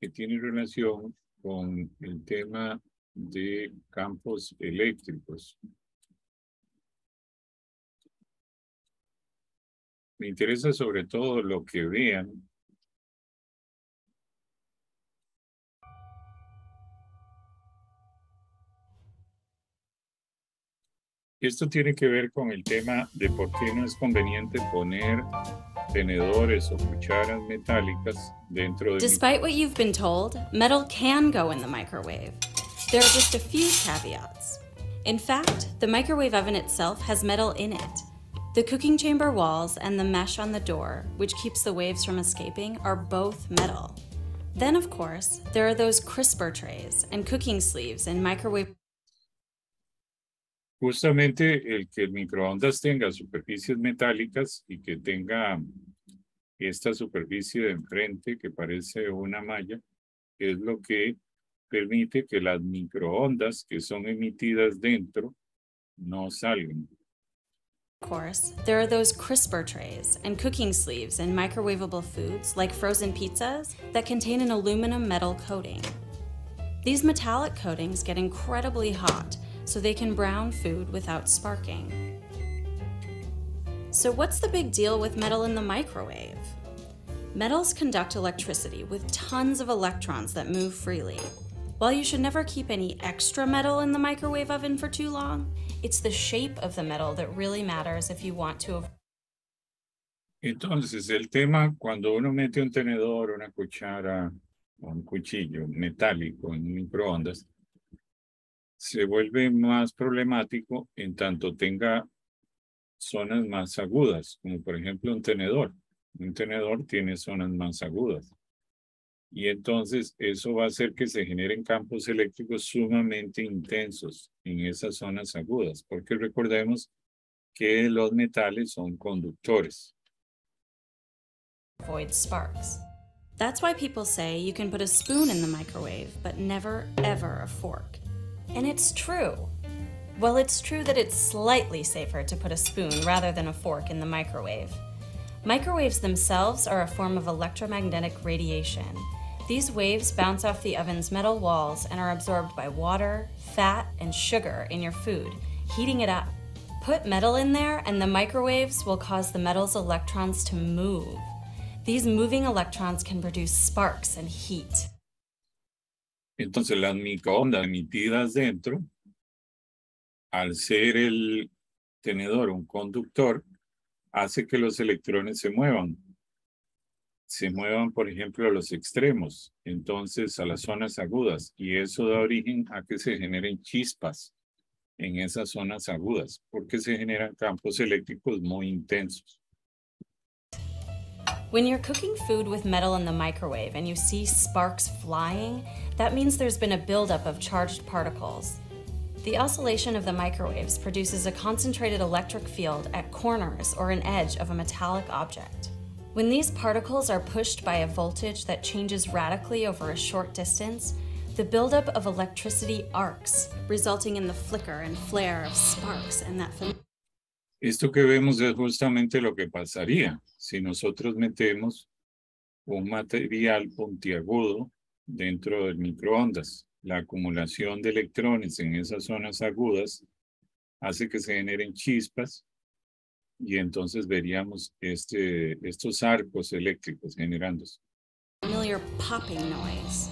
Que tiene relación con el tema de campos eléctricos. Me interesa sobre todo lo que vean. Esto tiene que ver con el tema de por qué no es conveniente poner tenedores o cucharas metálicas dentro de... Despite what you've been told, metal can go in the microwave. There are just a few caveats. In fact, the microwave oven itself has metal in it. The cooking chamber walls and the mesh on the door, which keeps the waves from escaping, are both metal. Then, of course, there are those crisper trays and cooking sleeves in microwave. Justamente el que el microondas tenga superficies metálicas y que tenga esta superficie de enfrente que parece una malla, es lo que permite que las microondas que son emitidas dentro no salgan. Of course, there are those crisper trays and cooking sleeves in microwavable foods like frozen pizzas that contain an aluminum metal coating. These metallic coatings get incredibly hot, so they can brown food without sparking. So what's the big deal with metal in the microwave? Metals conduct electricity with tons of electrons that move freely. While you should never keep any extra metal in the microwave oven for too long, it's the shape of the metal that really matters if you want to. Entonces, el tema, cuando uno mete un tenedor, una cuchara o un cuchillo metálico en un microondas, se vuelve más problemático en tanto tenga zonas más agudas, como por ejemplo un tenedor. Un tenedor tiene zonas más agudas. Y entonces eso va a hacer que se generen campos eléctricos sumamente intensos en esas zonas agudas, porque recordemos que los metales son conductores. Avoid sparks. That's why people say you can put a spoon in the microwave, but never, ever a fork. And it's true. Well, it's true that it's slightly safer to put a spoon rather than a fork in the microwave. Microwaves themselves are a form of electromagnetic radiation. These waves bounce off the oven's metal walls and are absorbed by water, fat, and sugar in your food, heating it up. Put metal in there and the microwaves will cause the metal's electrons to move. These moving electrons can produce sparks and heat. Entonces las microondas emitidas dentro, al ser el tenedor un conductor, hace que los electrones se muevan. Se muevan, por ejemplo, a los extremos, entonces a las zonas agudas, y eso da origen a que se generen chispas en esas zonas agudas, porque se generan campos eléctricos muy intensos. When you're cooking food with metal in the microwave and you see sparks flying, that means there's been a buildup of charged particles. The oscillation of the microwaves produces a concentrated electric field at corners or an edge of a metallic object. When these particles are pushed by a voltage that changes radically over a short distance, the buildup of electricity arcs, resulting in the flicker and flare of sparks and that. Esto que vemos es justamente lo que pasaría si nosotros metemos un material puntiagudo dentro del microondas. La acumulación de electrones en esas zonas agudas hace que se generen chispas y entonces veríamos estos arcos eléctricos generándose. Familiar popping noise.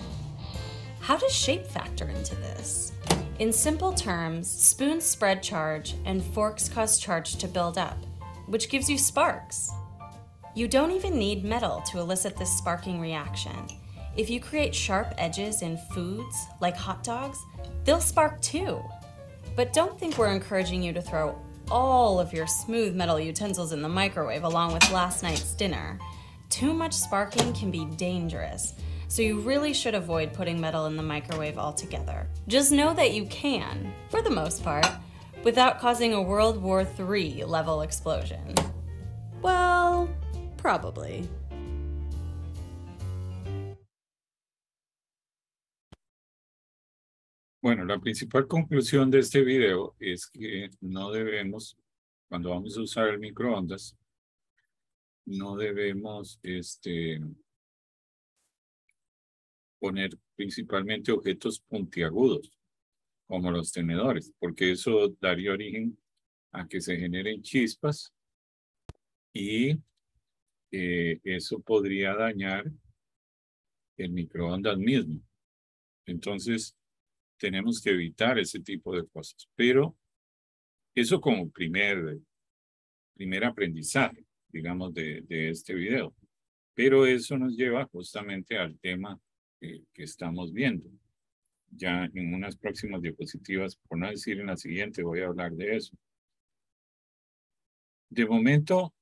How does shape factor into this? In simple terms, spoons spread charge and forks cause charge to build up, which gives you sparks. You don't even need metal to elicit this sparking reaction. If you create sharp edges in foods, like hot dogs, they'll spark too. But don't think we're encouraging you to throw all of your smooth metal utensils in the microwave along with last night's dinner. Too much sparking can be dangerous, so you really should avoid putting metal in the microwave altogether. Just know that you can, for the most part, without causing a World War III level explosion. Well, probably. Bueno, la principal conclusión de este video es que no debemos, cuando vamos a usar el microondas, no debemos poner principalmente objetos puntiagudos, como los tenedores, porque eso daría origen a que se generen chispas y eso podría dañar el microondas mismo. Entonces, tenemos que evitar ese tipo de cosas. Pero eso como primer aprendizaje, digamos, de este video. Pero eso nos lleva justamente al tema que estamos viendo. Ya en unas próximas diapositivas, por no decir en la siguiente, voy a hablar de eso. De momento,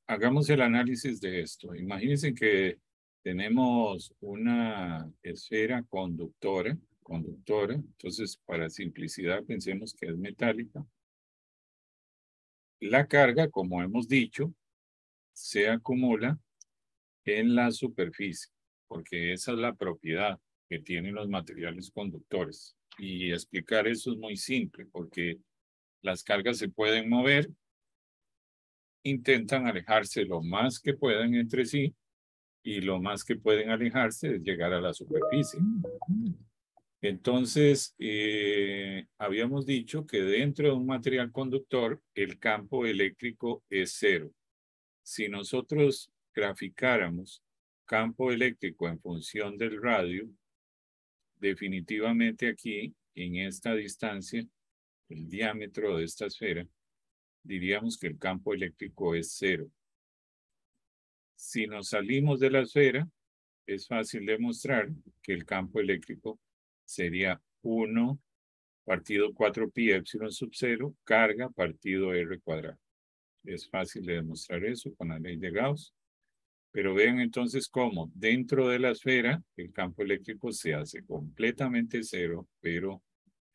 hagamos el análisis de esto. Imagínense que tenemos una esfera conductora. Entonces, para simplicidad, pensemos que es metálica. La carga, como hemos dicho, se acumula en la superficie, porque esa es la propiedad que tienen los materiales conductores. Y explicar eso es muy simple, porque las cargas se pueden mover, intentan alejarse lo más que puedan entre sí, y lo más que pueden alejarse es llegar a la superficie. Entonces, habíamos dicho que dentro de un material conductor, el campo eléctrico es cero. Si nosotros graficáramos campo eléctrico en función del radio, definitivamente aquí, en esta distancia, el diámetro de esta esfera, diríamos que el campo eléctrico es cero. Si nos salimos de la esfera, es fácil demostrar que el campo eléctrico sería 1 partido 4pi epsilon sub 0, carga partido r cuadrado. Es fácil de demostrar eso con la ley de Gauss. Pero vean entonces cómo dentro de la esfera el campo eléctrico se hace completamente cero, pero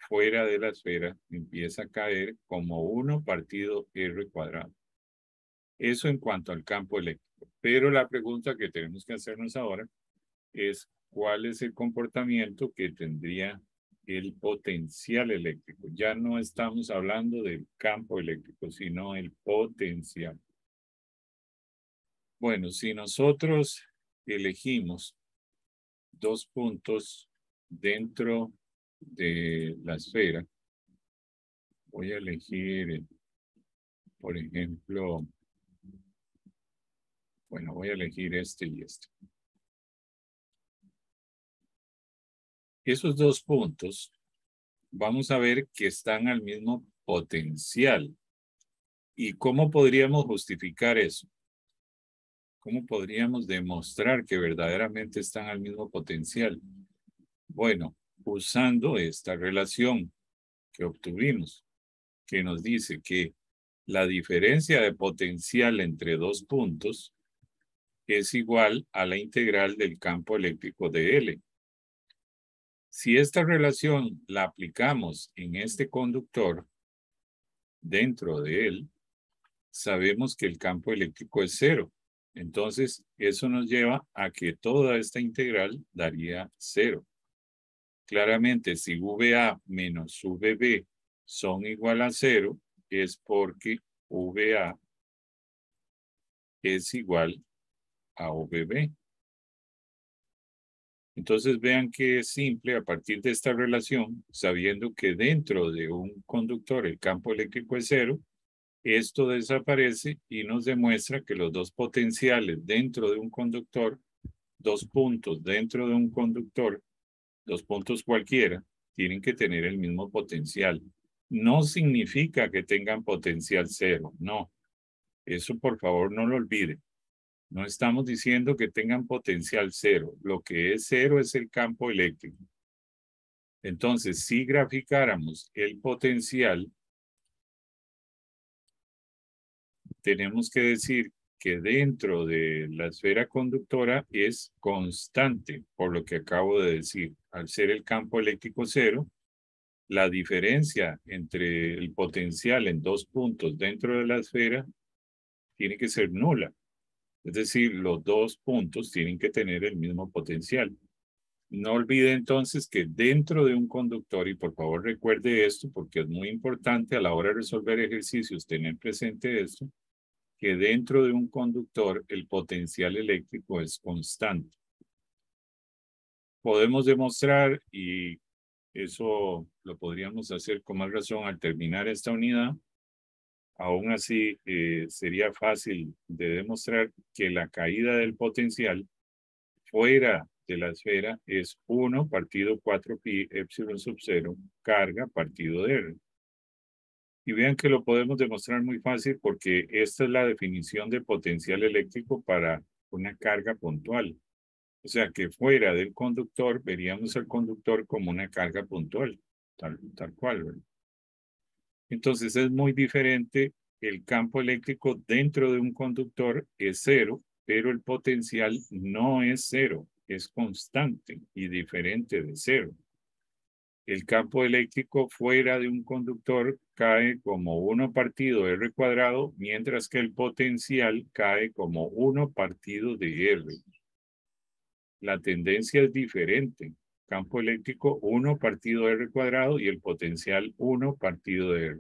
fuera de la esfera empieza a caer como 1 partido r cuadrado. Eso en cuanto al campo eléctrico. Pero la pregunta que tenemos que hacernos ahora es cuál es el comportamiento que tendría el potencial eléctrico. Ya no estamos hablando del campo eléctrico, sino el potencial. Bueno, si nosotros elegimos dos puntos dentro de la esfera, voy a elegir, por ejemplo, bueno, voy a elegir este y este. Esos dos puntos, vamos a ver que están al mismo potencial. ¿Y cómo podríamos justificar eso? ¿Cómo podríamos demostrar que verdaderamente están al mismo potencial? Bueno, usando esta relación que obtuvimos, que nos dice que la diferencia de potencial entre dos puntos es igual a la integral del campo eléctrico de L. Si esta relación la aplicamos en este conductor, dentro de él, sabemos que el campo eléctrico es cero. Entonces, eso nos lleva a que toda esta integral daría cero. Claramente, si VA menos VB son igual a cero, es porque VA es igual a VB. Entonces vean que es simple a partir de esta relación, sabiendo que dentro de un conductor el campo eléctrico es cero, esto desaparece y nos demuestra que los dos potenciales dentro de un conductor, dos puntos dentro de un conductor, dos puntos cualquiera, tienen que tener el mismo potencial. No significa que tengan potencial cero, no. Eso por favor no lo olviden. No estamos diciendo que tengan potencial cero. Lo que es cero es el campo eléctrico. Entonces, si graficáramos el potencial, tenemos que decir que dentro de la esfera conductora es constante, por lo que acabo de decir. Al ser el campo eléctrico cero, la diferencia entre el potencial en dos puntos dentro de la esfera tiene que ser nula. Es decir, los dos puntos tienen que tener el mismo potencial. No olvide entonces que dentro de un conductor, y por favor recuerde esto porque es muy importante a la hora de resolver ejercicios tener presente esto, que dentro de un conductor el potencial eléctrico es constante. Podemos demostrar, y eso lo podríamos hacer con más razón al terminar esta unidad, aún así sería fácil de demostrar que la caída del potencial fuera de la esfera es 1 partido 4pi epsilon sub 0 carga partido de R. Y vean que lo podemos demostrar muy fácil porque esta es la definición de potencial eléctrico para una carga puntual. O sea que fuera del conductor veríamos al conductor como una carga puntual, tal cual, ¿verdad? Entonces es muy diferente. El campo eléctrico dentro de un conductor es cero, pero el potencial no es cero, es constante y diferente de cero. El campo eléctrico fuera de un conductor cae como 1 partido R cuadrado, mientras que el potencial cae como 1 partido de R. La tendencia es diferente. Campo eléctrico 1 partido R cuadrado y el potencial 1 partido de R.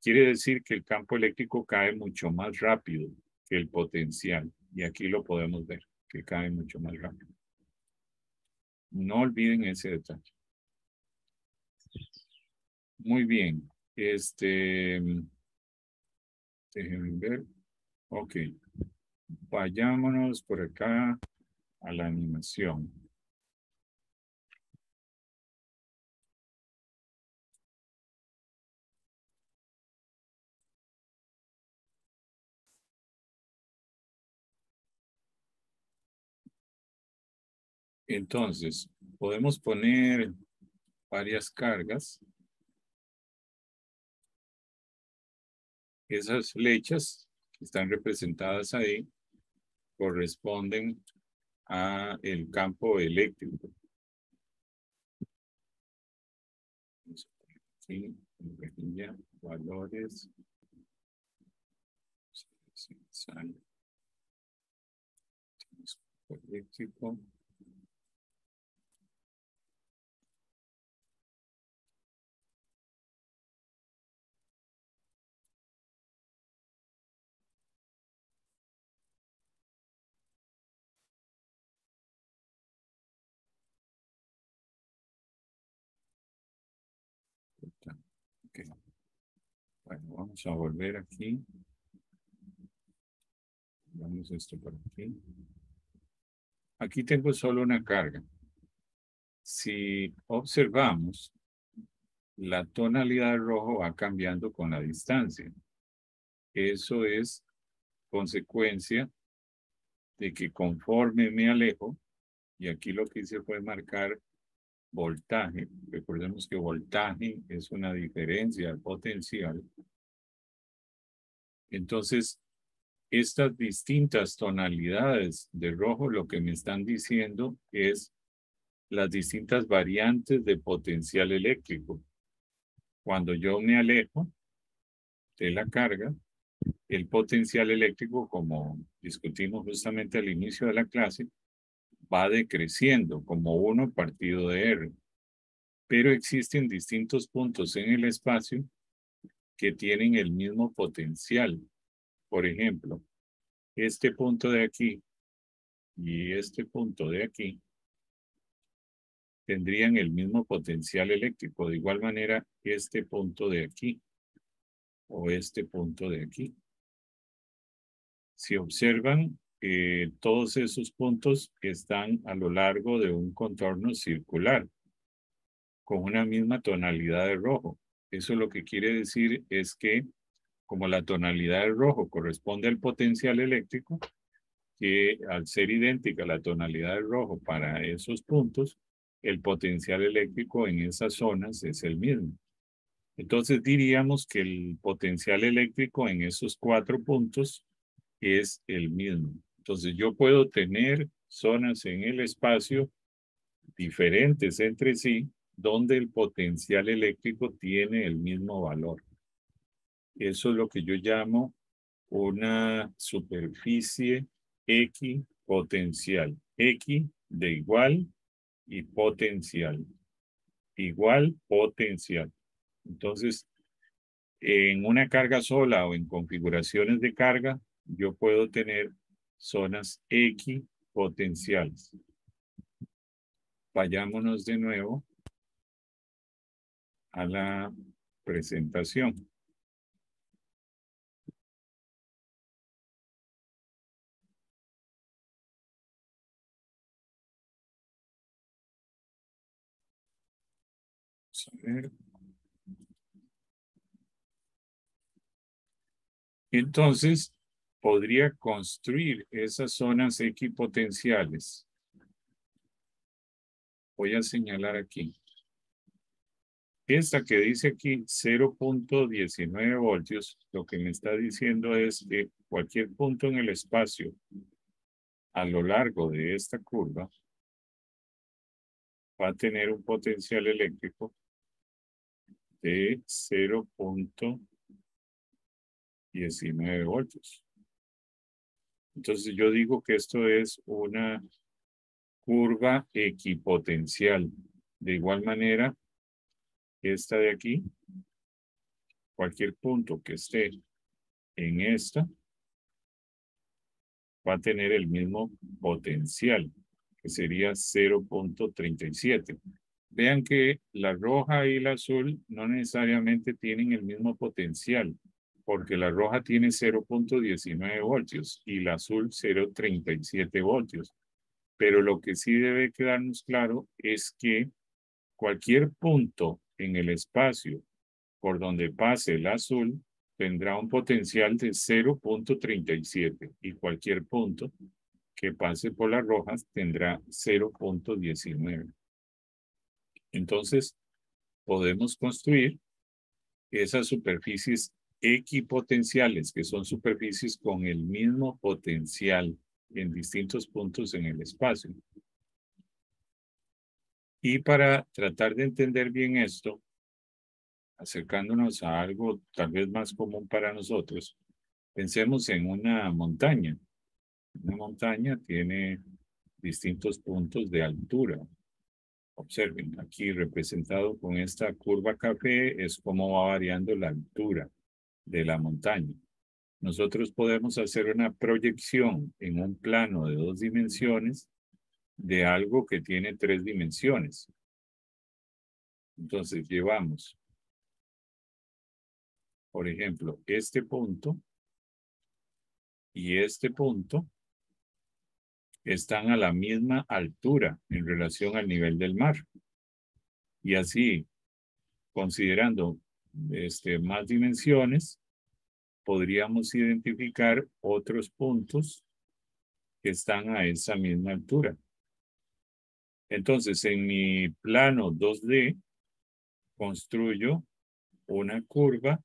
Quiere decir que el campo eléctrico cae mucho más rápido que el potencial. Y aquí lo podemos ver, que cae mucho más rápido. No olviden ese detalle. Muy bien. Déjenme ver. Ok. Vayámonos por acá a la animación. Entonces, podemos poner varias cargas. Esas flechas que están representadas ahí corresponden a el campo eléctrico. Aquí, ya, valores. Eléctrico. Okay. Bueno, vamos a volver aquí. Vamos esto por aquí. Aquí tengo solo una carga. Si observamos, la tonalidad de rojo va cambiando con la distancia. Eso es consecuencia de que conforme me alejo, y aquí lo que hice fue marcar voltaje. Recordemos que voltaje es una diferencia potencial. Entonces, estas distintas tonalidades de rojo lo que me están diciendo es las distintas variantes de potencial eléctrico. Cuando yo me alejo de la carga, el potencial eléctrico, como discutimos justamente al inicio de la clase, va decreciendo como 1 partido de R. Pero existen distintos puntos en el espacio que tienen el mismo potencial. Por ejemplo, este punto de aquí y este punto de aquí tendrían el mismo potencial eléctrico. De igual manera, este punto de aquí o este punto de aquí. Si observan, todos esos puntos están a lo largo de un contorno circular con una misma tonalidad de rojo. Eso lo que quiere decir es que como la tonalidad de rojo corresponde al potencial eléctrico, que al ser idéntica la tonalidad de rojo para esos puntos, el potencial eléctrico en esas zonas es el mismo. Entonces diríamos que el potencial eléctrico en esos 4 puntos es el mismo. Entonces yo puedo tener zonas en el espacio diferentes entre sí, donde el potencial eléctrico tiene el mismo valor. Eso es lo que yo llamo una superficie equipotencial. X de igual y potencial. Igual, potencial. Entonces, en una carga sola o en configuraciones de carga, yo puedo tener zonas equipotenciales. Vayámonos de nuevo a la presentación. Vamos a ver. Entonces, podría construir esas zonas equipotenciales. Voy a señalar aquí. Esta que dice aquí 0.19 voltios, lo que me está diciendo es que cualquier punto en el espacio a lo largo de esta curva va a tener un potencial eléctrico de 0.19 voltios. Entonces yo digo que esto es una curva equipotencial. De igual manera, esta de aquí, cualquier punto que esté en esta, va a tener el mismo potencial, que sería 0.37. Vean que la roja y la azul no necesariamente tienen el mismo potencial, porque la roja tiene 0.19 voltios y la azul 0.37 voltios. Pero lo que sí debe quedarnos claro es que cualquier punto en el espacio por donde pase el azul tendrá un potencial de 0.37 y cualquier punto que pase por las rojas tendrá 0.19. Entonces, podemos construir esas superficies equipotenciales, que son superficies con el mismo potencial en distintos puntos en el espacio. Y para tratar de entender bien esto, acercándonos a algo tal vez más común para nosotros, pensemos en una montaña. Una montaña tiene distintos puntos de altura. Observen, aquí representado con esta curva café es cómo va variando la altura de la montaña. Nosotros podemos hacer una proyección en un plano de 2 dimensiones de algo que tiene 3 dimensiones. Entonces llevamos, por ejemplo, este punto y este punto están a la misma altura en relación al nivel del mar. Y así, considerando más dimensiones, podríamos identificar otros puntos que están a esa misma altura. Entonces, en mi plano 2D, construyo una curva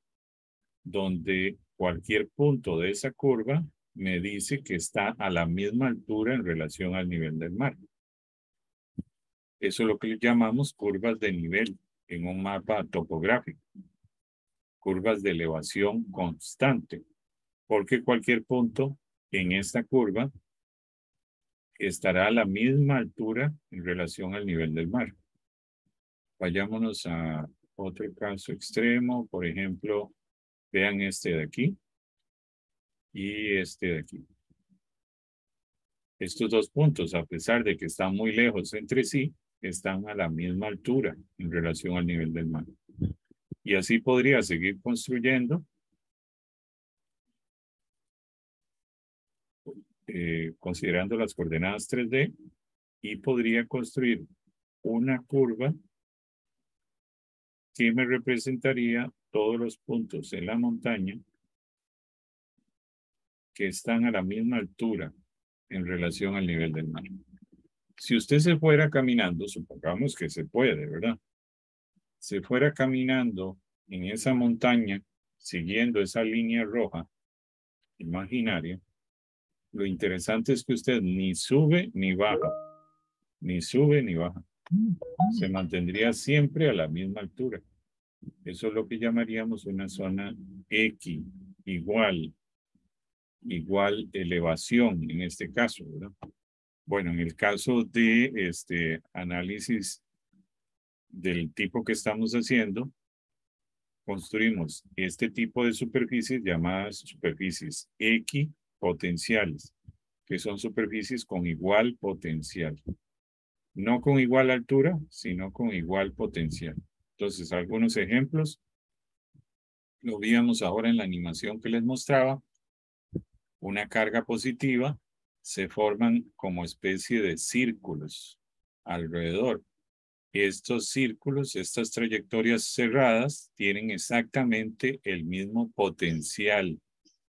donde cualquier punto de esa curva me dice que está a la misma altura en relación al nivel del mar. Eso es lo que llamamos curvas de nivel en un mapa topográfico. Curvas de elevación constante, porque cualquier punto en esta curva estará a la misma altura en relación al nivel del mar. Vayámonos a otro caso extremo, por ejemplo, vean este de aquí y este de aquí. Estos dos puntos, a pesar de que están muy lejos entre sí, están a la misma altura en relación al nivel del mar. Y así podría seguir construyendo, considerando las coordenadas 3D, y podría construir una curva que me representaría todos los puntos en la montaña que están a la misma altura en relación al nivel del mar. Si usted se fuera caminando, supongamos que se puede, ¿verdad? Se fuera caminando en esa montaña, siguiendo esa línea roja imaginaria, lo interesante es que usted ni sube ni baja, ni sube ni baja. Se mantendría siempre a la misma altura. Eso es lo que llamaríamos una zona X, igual elevación en este caso, ¿verdad? Bueno, en el caso de este análisis del tipo que estamos haciendo, construimos este tipo de superficies llamadas superficies equipotenciales, que son superficies con igual potencial. No con igual altura, sino con igual potencial. Entonces, algunos ejemplos. Lo víamos ahora en la animación que les mostraba. Una carga positiva se forman como especie de círculos alrededor. Estos círculos, estas trayectorias cerradas, tienen exactamente el mismo potencial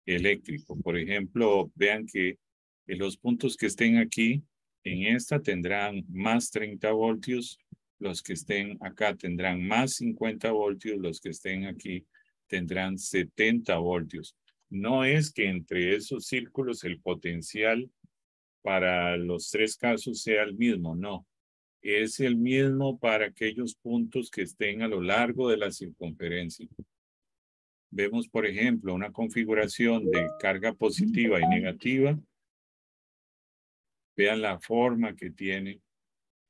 eléctrico. Por ejemplo, vean que los puntos que estén aquí, en esta tendrán más 30 voltios, los que estén acá tendrán más 50 voltios, los que estén aquí tendrán 70 voltios. No es que entre esos círculos el potencial para los tres casos sea el mismo, no. Es el mismo para aquellos puntos que estén a lo largo de la circunferencia. Vemos, por ejemplo, una configuración de carga positiva y negativa. Vean la forma que tienen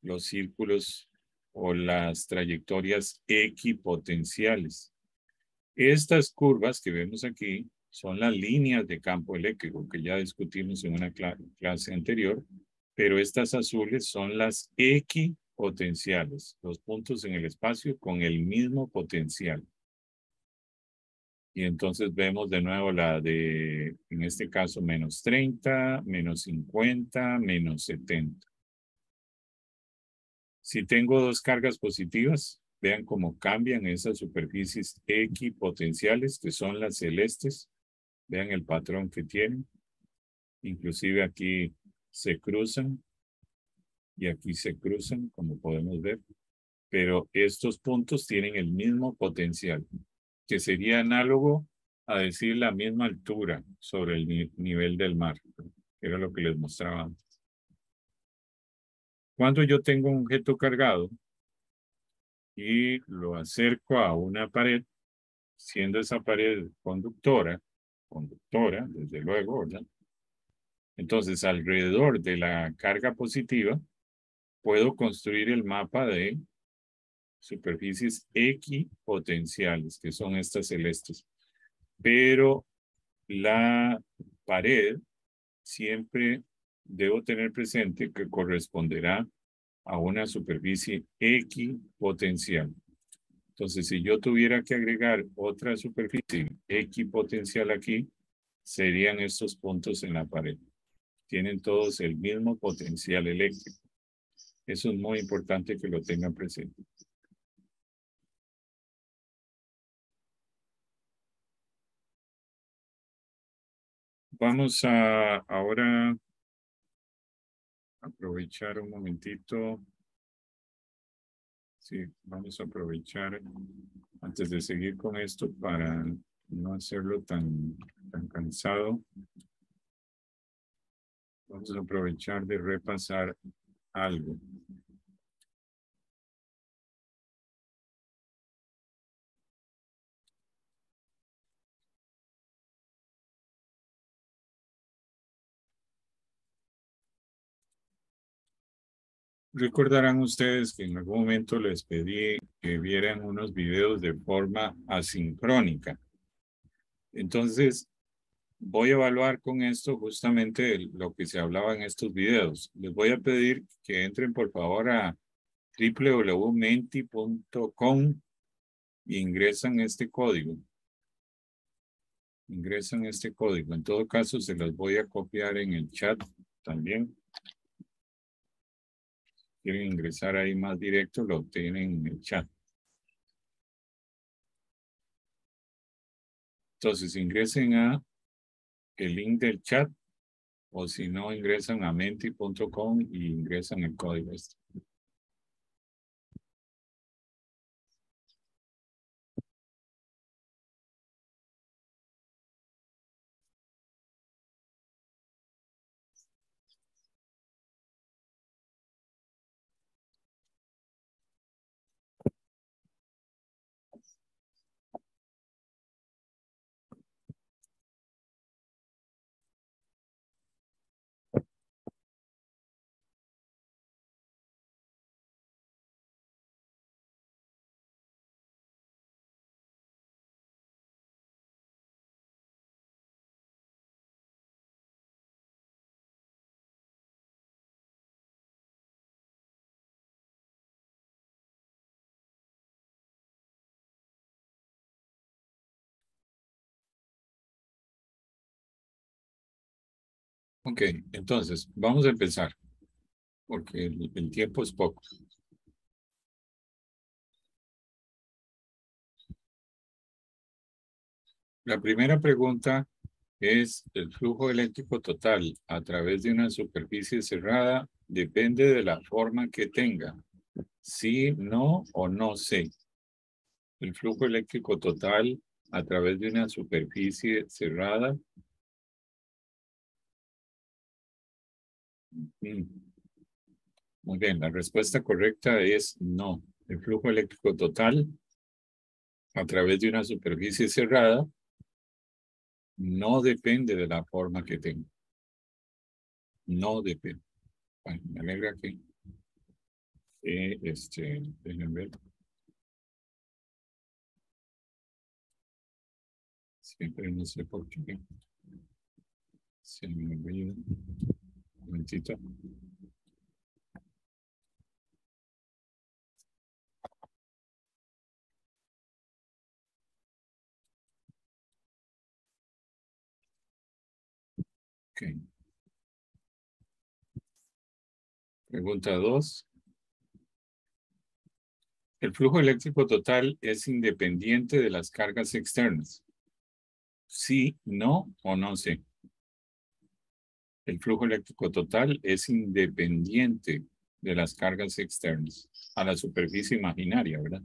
los círculos o las trayectorias equipotenciales. Estas curvas que vemos aquí son las líneas de campo eléctrico que ya discutimos en una clase anterior, pero estas azules son las equipotenciales. potenciales, los puntos en el espacio con el mismo potencial. Y entonces vemos de nuevo la de, en este caso, menos 30, menos 50, menos 70. Si tengo dos cargas positivas, vean cómo cambian esas superficies equipotenciales, que son las celestes. Vean el patrón que tienen. Inclusive aquí se cruzan y aquí se cruzan, como podemos ver. Pero estos puntos tienen el mismo potencial, que sería análogo a decir la misma altura sobre el nivel del mar, que era lo que les mostraba antes. Cuando yo tengo un objeto cargado y lo acerco a una pared, siendo esa pared conductora, desde luego, ¿verdad? Entonces, alrededor de la carga positiva, puedo construir el mapa de superficies equipotenciales, que son estas celestes. Pero la pared siempre debo tener presente que corresponderá a una superficie equipotencial. Entonces, si yo tuviera que agregar otra superficie equipotencial aquí, serían estos puntos en la pared. Tienen todos el mismo potencial eléctrico. Eso es muy importante que lo tengan presente. Vamos a ahora aprovechar un momentito. Sí, vamos a aprovechar antes de seguir con esto para no hacerlo tan cansado. Vamos a aprovechar de repasar algo. Recordarán ustedes que en algún momento les pedí que vieran unos videos de forma asincrónica. Entonces, voy a evaluar con esto justamente lo que se hablaba en estos videos. Les voy a pedir que entren por favor a www.menti.com e ingresan este código. Ingresan este código. En todo caso, se los voy a copiar en el chat también. Quieren ingresar ahí más directo, lo obtienen en el chat. Entonces, ingresen a el link del chat o si no, ingresan a menti.com y ingresan el código este. Ok, entonces, vamos a empezar, porque el tiempo es poco. La primera pregunta es: el flujo eléctrico total a través de una superficie cerrada depende de la forma que tenga. Sí, no o no sé. El flujo eléctrico total a través de una superficie cerrada. Muy bien, la respuesta correcta es no. El flujo eléctrico total a través de una superficie cerrada no depende de la forma que tenga. No depende. Bueno, me alegra que déjenme ver. Siempre no sé por qué. Se me olvida. Un momentito. Ok. Pregunta 2. El flujo eléctrico total es independiente de las cargas externas. Sí, no o no sé. El flujo eléctrico total es independiente de las cargas externas a la superficie imaginaria, ¿verdad?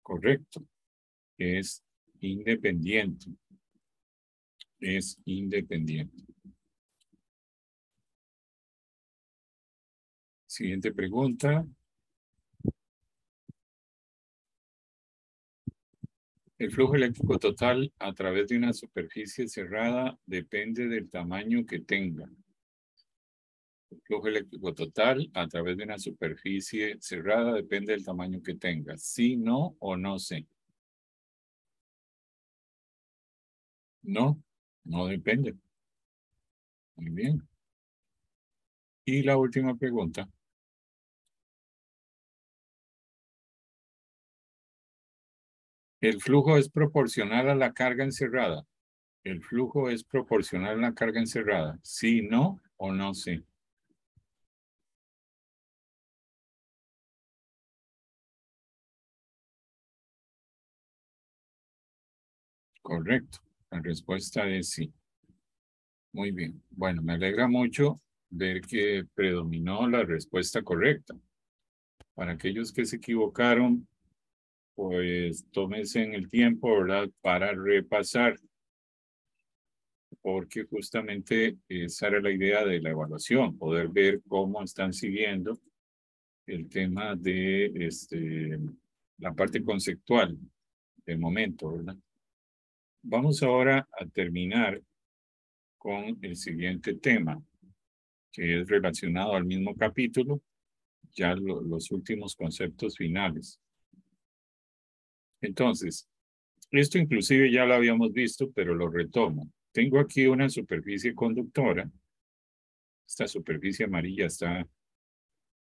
Correcto. Es independiente. Es independiente. Siguiente pregunta. El flujo eléctrico total a través de una superficie cerrada depende del tamaño que tenga. El flujo eléctrico total a través de una superficie cerrada depende del tamaño que tenga. Sí, no o no sé. No, no depende. Muy bien. Y la última pregunta. ¿El flujo es proporcional a la carga encerrada? ¿El flujo es proporcional a la carga encerrada? Sí, no o no sé. Correcto. La respuesta es sí. Muy bien. Bueno, me alegra mucho ver que predominó la respuesta correcta. Para aquellos que se equivocaron, pues tómense en el tiempo, ¿verdad? Para repasar, porque justamente esa era la idea de la evaluación, poder ver cómo están siguiendo el tema de la parte conceptual del momento, ¿verdad? Vamos ahora a terminar con el siguiente tema, que es relacionado al mismo capítulo, ya los últimos conceptos finales. Entonces, esto inclusive ya lo habíamos visto, pero lo retomo. Tengo aquí una superficie conductora. Esta superficie amarilla está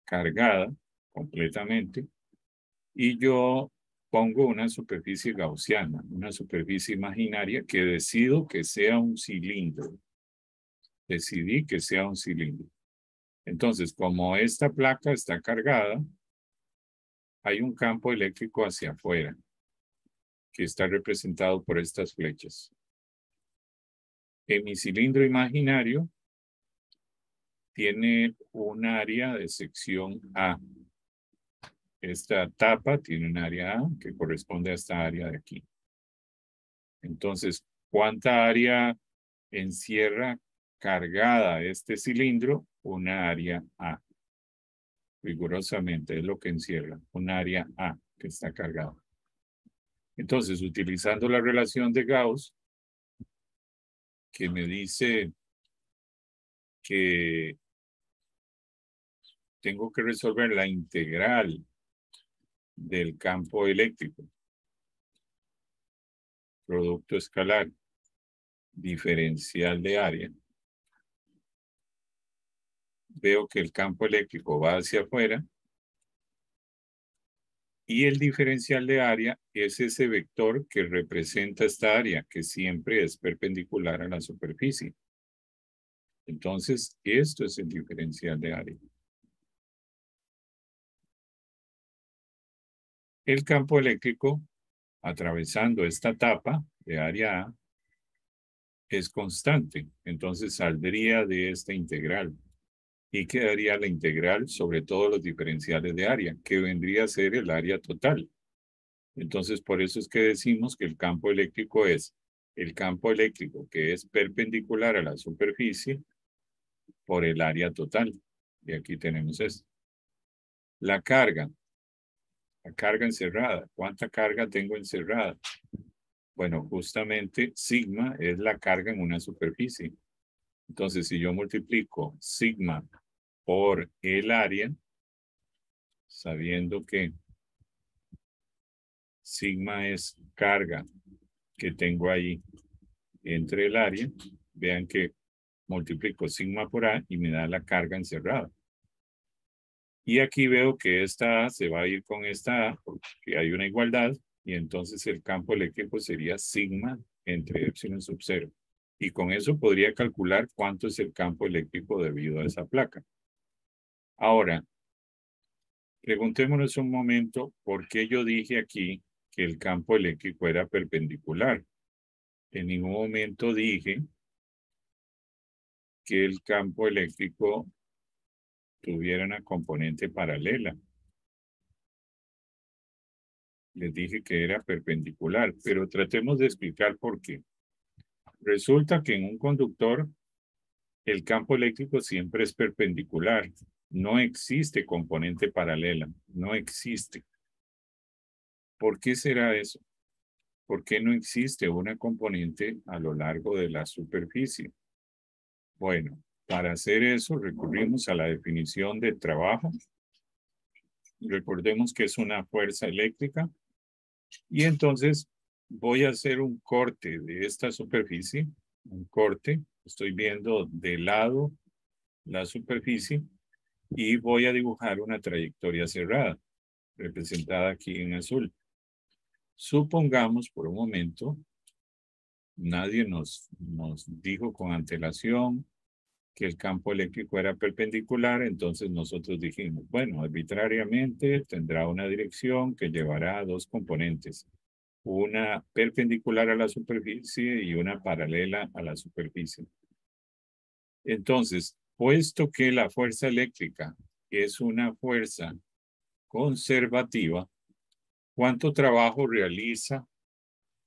cargada completamente y yo pongo una superficie gaussiana, una superficie imaginaria que decido que sea un cilindro. Decidí que sea un cilindro. Entonces, como esta placa está cargada, hay un campo eléctrico hacia afuera que está representado por estas flechas. En mi cilindro imaginario tiene un área de sección A. Esta tapa tiene un área A que corresponde a esta área de aquí. Entonces, ¿cuánta área encierra cargada este cilindro? Una área A. Rigurosamente es lo que encierra, un área A que está cargada. Entonces, utilizando la relación de Gauss, que me dice que tengo que resolver la integral del campo eléctrico, producto escalar, diferencial de área, veo que el campo eléctrico va hacia afuera y el diferencial de área es ese vector que representa esta área, que siempre es perpendicular a la superficie. Entonces, esto es el diferencial de área. El campo eléctrico, atravesando esta tapa de área A, es constante. Entonces, saldría de esta integral. Y quedaría la integral sobre todos los diferenciales de área, que vendría a ser el área total. Entonces, por eso es que decimos que el campo eléctrico es el campo eléctrico que es perpendicular a la superficie por el área total. Y aquí tenemos esto. La carga encerrada. ¿Cuánta carga tengo encerrada? Bueno, justamente sigma es la carga en una superficie. Entonces, si yo multiplico sigma por el área, sabiendo que sigma es carga que tengo ahí entre el área, vean que multiplico sigma por A y me da la carga encerrada. Y aquí veo que esta A se va a ir con esta A porque hay una igualdad y entonces el campo eléctrico sería sigma entre epsilon sub 0. Y con eso podría calcular cuánto es el campo eléctrico debido a esa placa. Ahora, preguntémonos un momento por qué yo dije aquí que el campo eléctrico era perpendicular. En ningún momento dije que el campo eléctrico tuviera una componente paralela. Les dije que era perpendicular, pero tratemos de explicar por qué. Resulta que en un conductor el campo eléctrico siempre es perpendicular. No existe componente paralela, no existe. ¿Por qué será eso? ¿Por qué no existe una componente a lo largo de la superficie? Bueno, para hacer eso recurrimos a la definición de trabajo. Recordemos que es una fuerza eléctrica. Y entonces voy a hacer un corte de esta superficie, un corte. Estoy viendo de lado la superficie y voy a dibujar una trayectoria cerrada, representada aquí en azul. Supongamos por un momento, nadie nos dijo con antelación que el campo eléctrico era perpendicular, entonces nosotros dijimos, bueno, arbitrariamente tendrá una dirección que llevará a dos componentes, una perpendicular a la superficie y una paralela a la superficie. Entonces, puesto que la fuerza eléctrica es una fuerza conservativa, ¿cuánto trabajo realiza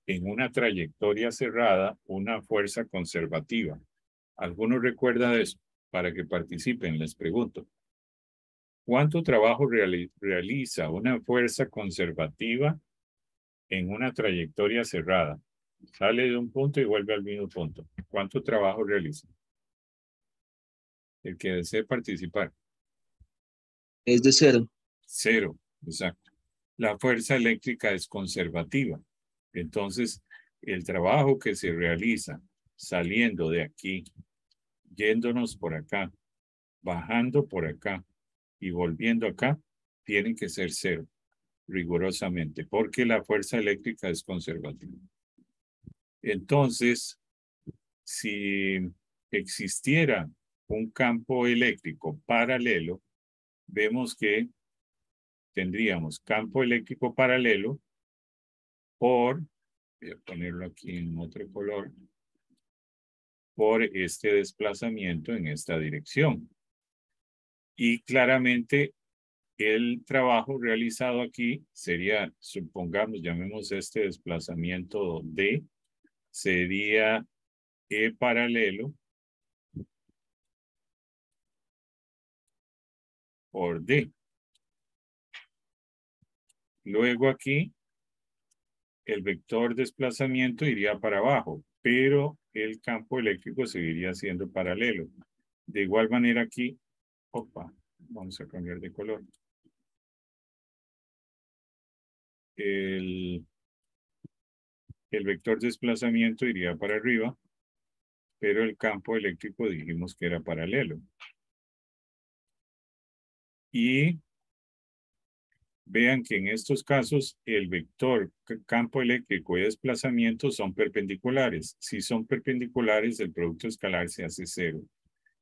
en una trayectoria cerrada una fuerza conservativa? ¿Alguno recuerda de eso? Para que participen, les pregunto. ¿Cuánto trabajo realiza una fuerza conservativa en una trayectoria cerrada? Sale de un punto y vuelve al mismo punto. ¿Cuánto trabajo realiza? El que desee participar. Es de 0. 0, exacto. La fuerza eléctrica es conservativa. Entonces, el trabajo que se realiza saliendo de aquí, yéndonos por acá, bajando por acá y volviendo acá, tienen que ser 0, rigurosamente, porque la fuerza eléctrica es conservativa. Entonces, si existiera un campo eléctrico paralelo, vemos que tendríamos campo eléctrico paralelo por, voy a ponerlo aquí en otro color, por este desplazamiento en esta dirección. Y claramente el trabajo realizado aquí sería, supongamos, llamemos este desplazamiento D, sería E paralelo por D. Luego aquí, el vector desplazamiento iría para abajo, pero el campo eléctrico seguiría siendo paralelo. De igual manera aquí, vamos a cambiar de color. El vector desplazamiento iría para arriba, pero el campo eléctrico dijimos que era paralelo. Y vean que en estos casos el vector, campo eléctrico y desplazamiento son perpendiculares. Si son perpendiculares, el producto escalar se hace 0.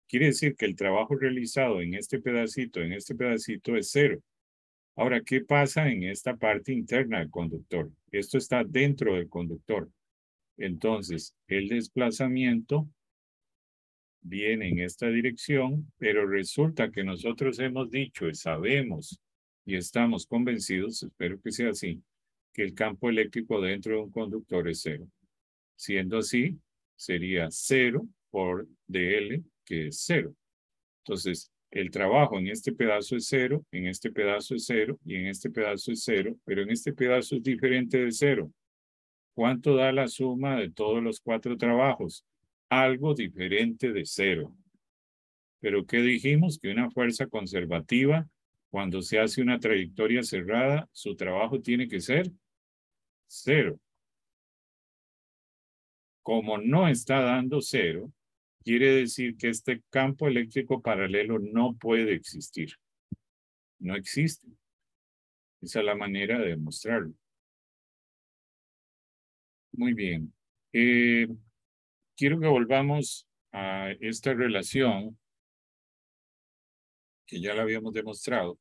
Quiere decir que el trabajo realizado en este pedacito es 0. Ahora, ¿qué pasa en esta parte interna del conductor? Esto está dentro del conductor. Entonces, el desplazamiento viene en esta dirección, pero resulta que nosotros hemos dicho y sabemos y estamos convencidos, espero que sea así, que el campo eléctrico dentro de un conductor es 0. Siendo así, sería 0 por dl, que es 0. Entonces, el trabajo en este pedazo es 0, en este pedazo es 0 y en este pedazo es 0, pero en este pedazo es diferente de 0. ¿Cuánto da la suma de todos los 4 trabajos? Algo diferente de 0. Pero ¿qué dijimos? Que una fuerza conservativa, cuando se hace una trayectoria cerrada, su trabajo tiene que ser 0. Como no está dando 0, quiere decir que este campo eléctrico paralelo no puede existir. No existe. Esa es la manera de demostrarlo. Muy bien. Quiero que volvamos a esta relación que ya la habíamos demostrado.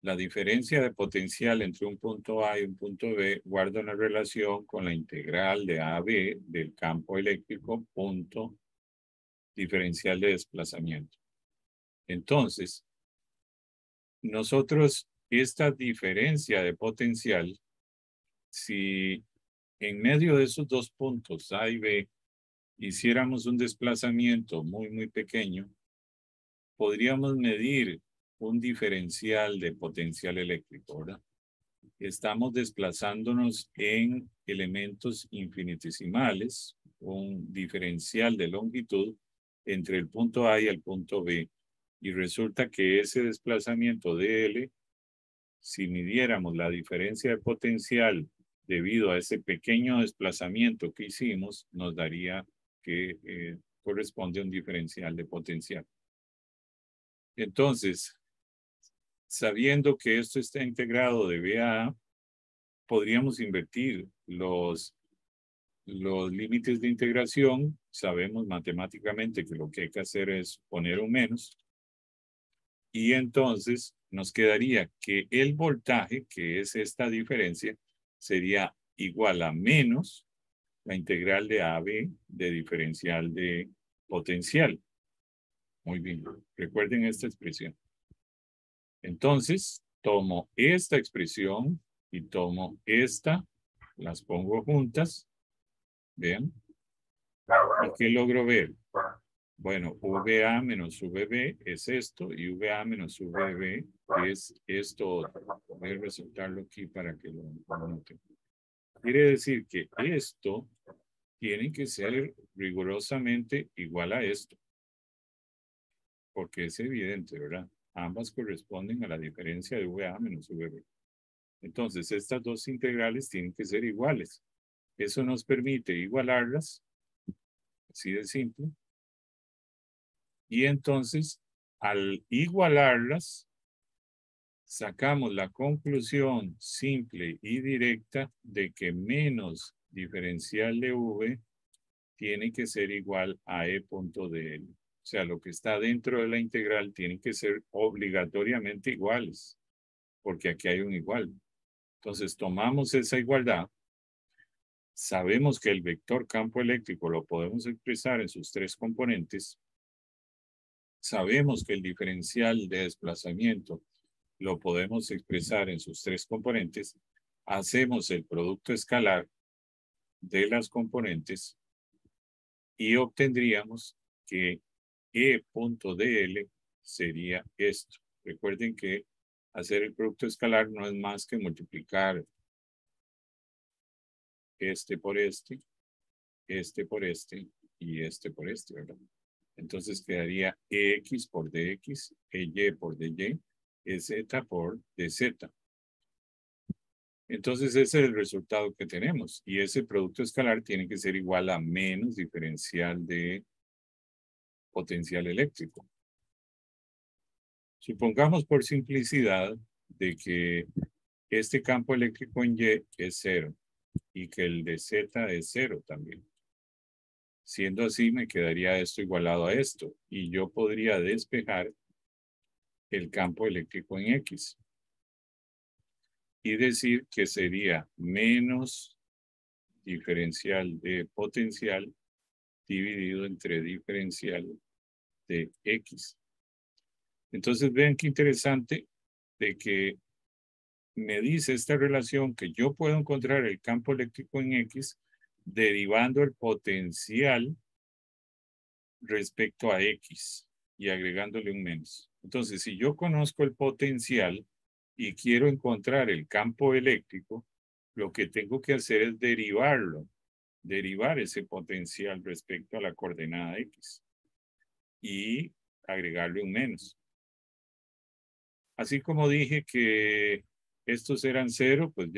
La diferencia de potencial entre un punto A y un punto B guarda una relación con la integral de A a B del campo eléctrico punto diferencial de desplazamiento. Entonces, nosotros esta diferencia de potencial, si en medio de esos dos puntos A y B hiciéramos un desplazamiento muy pequeño, podríamos medir un diferencial de potencial eléctrico, ¿verdad? Estamos desplazándonos en elementos infinitesimales, un diferencial de longitud entre el punto A y el punto B, y resulta que ese desplazamiento dl, si midiéramos la diferencia de potencial debido a ese pequeño desplazamiento que hicimos, nos daría que corresponde a un diferencial de potencial. Entonces, sabiendo que esto está integrado de B a A, podríamos invertir los límites de integración. Sabemos matemáticamente que lo que hay que hacer es poner un menos. Y entonces nos quedaría que el voltaje, que es esta diferencia, sería igual a menos la integral de AB de diferencial de potencial. Muy bien, recuerden esta expresión. Entonces, tomo esta expresión y tomo esta, las pongo juntas. Vean. ¿Y qué logro ver? Bueno, VA menos VB es esto y VA menos VB es esto. Voy a resaltarlo aquí para que lo noten. Quiere decir que esto tiene que ser rigurosamente igual a esto. Porque es evidente, ¿verdad? Ambas corresponden a la diferencia de VA menos VB. Entonces, estas dos integrales tienen que ser iguales. Eso nos permite igualarlas, así de simple. Y entonces, al igualarlas, sacamos la conclusión simple y directa de que menos diferencial de V tiene que ser igual a E punto dl. O sea, lo que está dentro de la integral tiene que ser obligatoriamente iguales, porque aquí hay un igual. Entonces, tomamos esa igualdad. Sabemos que el vector campo eléctrico lo podemos expresar en sus tres componentes. Sabemos que el diferencial de desplazamiento lo podemos expresar en sus tres componentes. Hacemos el producto escalar de las componentes y obtendríamos que E.dl sería esto. Recuerden que hacer el producto escalar no es más que multiplicar este por este por este y este por este, ¿verdad? Entonces quedaría EX por DX, EY por DY, EZ por DZ. Entonces ese es el resultado que tenemos. Y ese producto escalar tiene que ser igual a menos diferencial de potencial eléctrico. Supongamos por simplicidad de que este campo eléctrico en Y es 0 y que el de Z es 0 también. Siendo así, me quedaría esto igualado a esto y yo podría despejar el campo eléctrico en X y decir que sería menos diferencial de potencial dividido entre diferencial de X. Entonces vean qué interesante de que me dice esta relación que yo puedo encontrar el campo eléctrico en X derivando el potencial respecto a X y agregándole un menos. Entonces, si yo conozco el potencial y quiero encontrar el campo eléctrico, lo que tengo que hacer es derivarlo, derivar ese potencial respecto a la coordenada X y agregarle un menos. Así como dije que estos eran 0, pues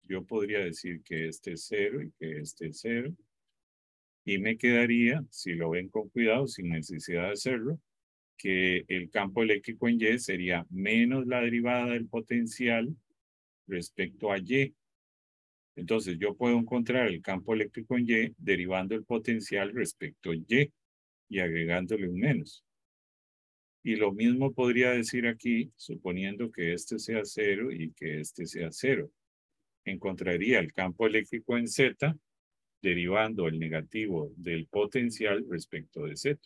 yo podría decir que este es 0 y que este es 0. Y me quedaría, si lo ven con cuidado, sin necesidad de hacerlo, que el campo eléctrico en Y sería menos la derivada del potencial respecto a Y. Entonces yo puedo encontrar el campo eléctrico en Y derivando el potencial respecto a Y y agregándole un menos. Y lo mismo podría decir aquí, suponiendo que este sea 0 y que este sea 0. Encontraría el campo eléctrico en Z derivando el negativo del potencial respecto de Z.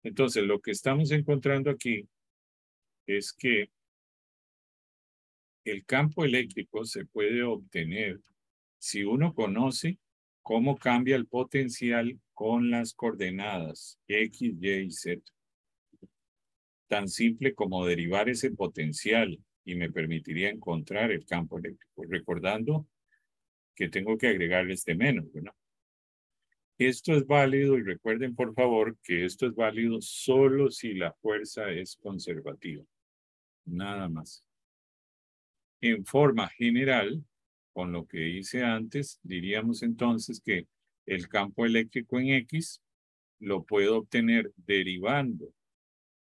Entonces, lo que estamos encontrando aquí es que el campo eléctrico se puede obtener si uno conoce cómo cambia el potencial con las coordenadas X, Y y Z. Tan simple como derivar ese potencial y me permitiría encontrar el campo eléctrico, recordando que tengo que agregarle este menos, ¿verdad? Esto es válido y recuerden por favor que esto es válido solo si la fuerza es conservativa, nada más. En forma general, con lo que hice antes, diríamos entonces que el campo eléctrico en X lo puedo obtener derivando